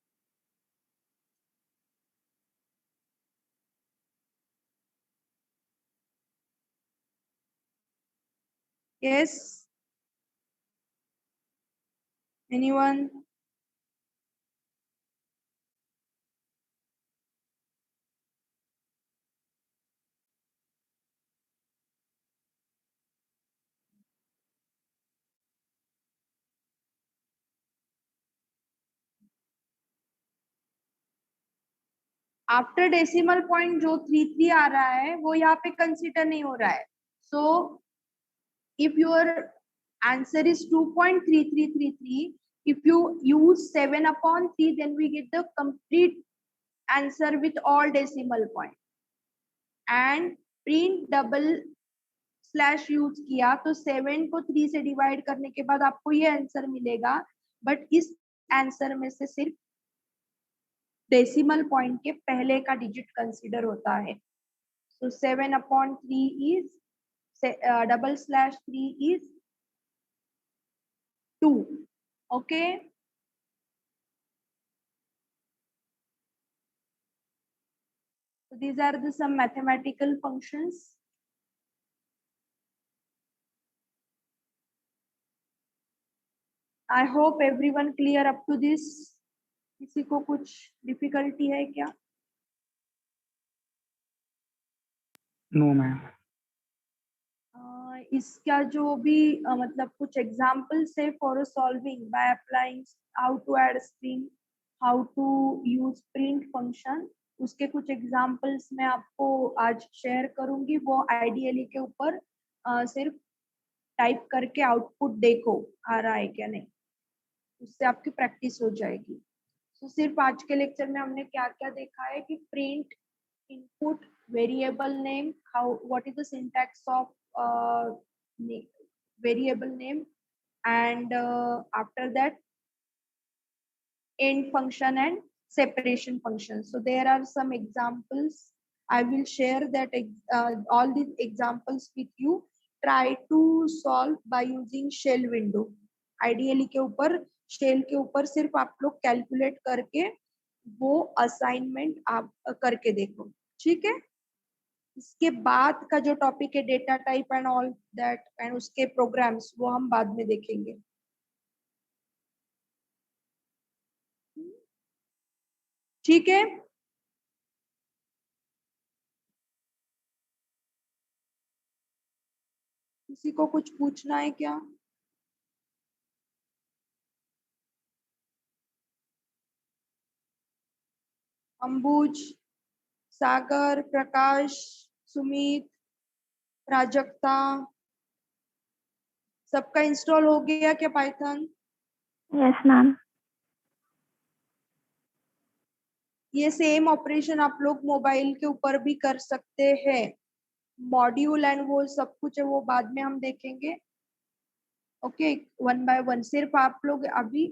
Yes, anyone? After decimal point जो 33 आ रहा है वो यहाँ पे कंसीडर नहीं हो रहा है। So if your answer is 2.3333, if you use 7/3 then we get the complete answer with all decimal point। and print double slash use किया तो 7 को 3 से डिवाइड करने के बाद आपको ये आंसर मिलेगा, बट इस आंसर में से सिर्फ डेसिमल पॉइंट के पहले का डिजिट कंसीडर होता है। सो 7/3 is /3 is 2। Okay, so these are the some mathematical functions। I hope everyone clear up to this। किसी को कुछ डिफिकल्टी है क्या? No ma'am. इसका जो भी मतलब कुछ एग्जाम्पल्स है for solving by applying how to add string, how to use print function, उसके कुछ एग्जाम्पल्स मैं आपको आज शेयर करूंगी। वो आइडियली के ऊपर सिर्फ टाइप करके आउटपुट देखो आ रहा है क्या नहीं, उससे आपकी प्रैक्टिस हो जाएगी। तो सिर्फ आज के लेक्चर में हमने क्या क्या देखा है कि print input variable name, how what is the syntax of variable name, and after that end function and separation function। So there are some examples, I will share that all these examples with you। try to solve by using shell window। ideally के ऊपर shell के ऊपर सिर्फ आप लोग calculate करके वो assignment आप करके देखो, ठीक है। इसके बाद का जो टॉपिक है data type and all that and उसके प्रोग्राम्स, वो हम बाद में देखेंगे, ठीक है। किसी को कुछ पूछना है क्या? अंबुज, सागर, प्रकाश, सुमित, प्राजक्ता, सबका इंस्टॉल हो गया क्या पाइथन? Yes ma'am. ये सेम ऑपरेशन आप लोग मोबाइल के ऊपर भी कर सकते हैं। मॉड्यूल एंड वो सब कुछ है वो बाद में हम देखेंगे। Okay, one by one. सिर्फ आप लोग अभी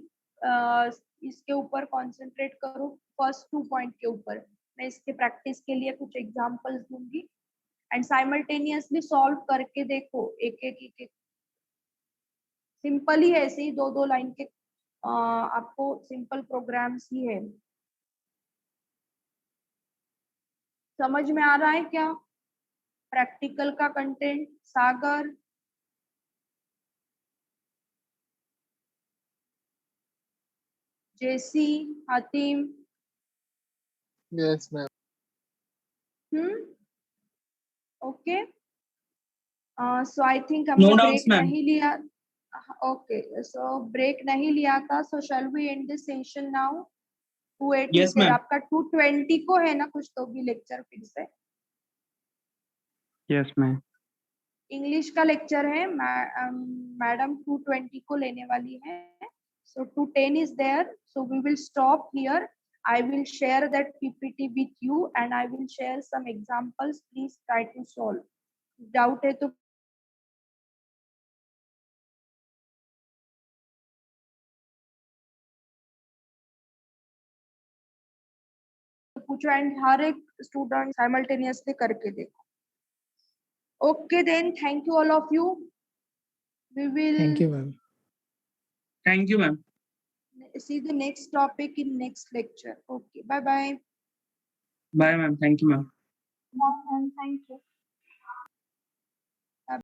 इसके ऊपर कंसंट्रेट करो, फर्स्ट 2 पॉइंट के ऊपर। मैं इसके प्रैक्टिस के लिए कुछ एग्जांपल्स दूंगी एंड साइमल्टेनियसली सॉल्व करके देखो। एक सिंपल ही है, ऐसे ही 2 लाइन के आपको सिंपल प्रोग्राम्स ही है। समझ में आ रहा है क्या प्रैक्टिकल का content? Sagar, Jessy, Hatim? Yes, ma'am. Okay, so I think No हमने doubts, ब्रेक ma'am. नहीं लिया। ओके, सो ब्रेक नहीं लिया था, so shall we end this session now? 280 Yes, फिर ma'am. आपका 220 को है ना कुछ तो भी लेक्चर फिर से? Yes, ma'am. इंग्लिश का लेक्चर है, मैडम 220 को लेने वाली है। So 210 is there, so we will stop here. I will share that PPT with you and I will share some examples. Please try to solve. Doubt है तो पूछो and हर एक स्टूडेंट साइमल्टेनियसली करके देखो। Okay then, thank you all of you. We will Thank you, ma'am. Thank you, ma'am. see the next topic in next lecture. Okay, bye bye. Bye, ma'am. Thank you, ma'am. Ma'am, thank you.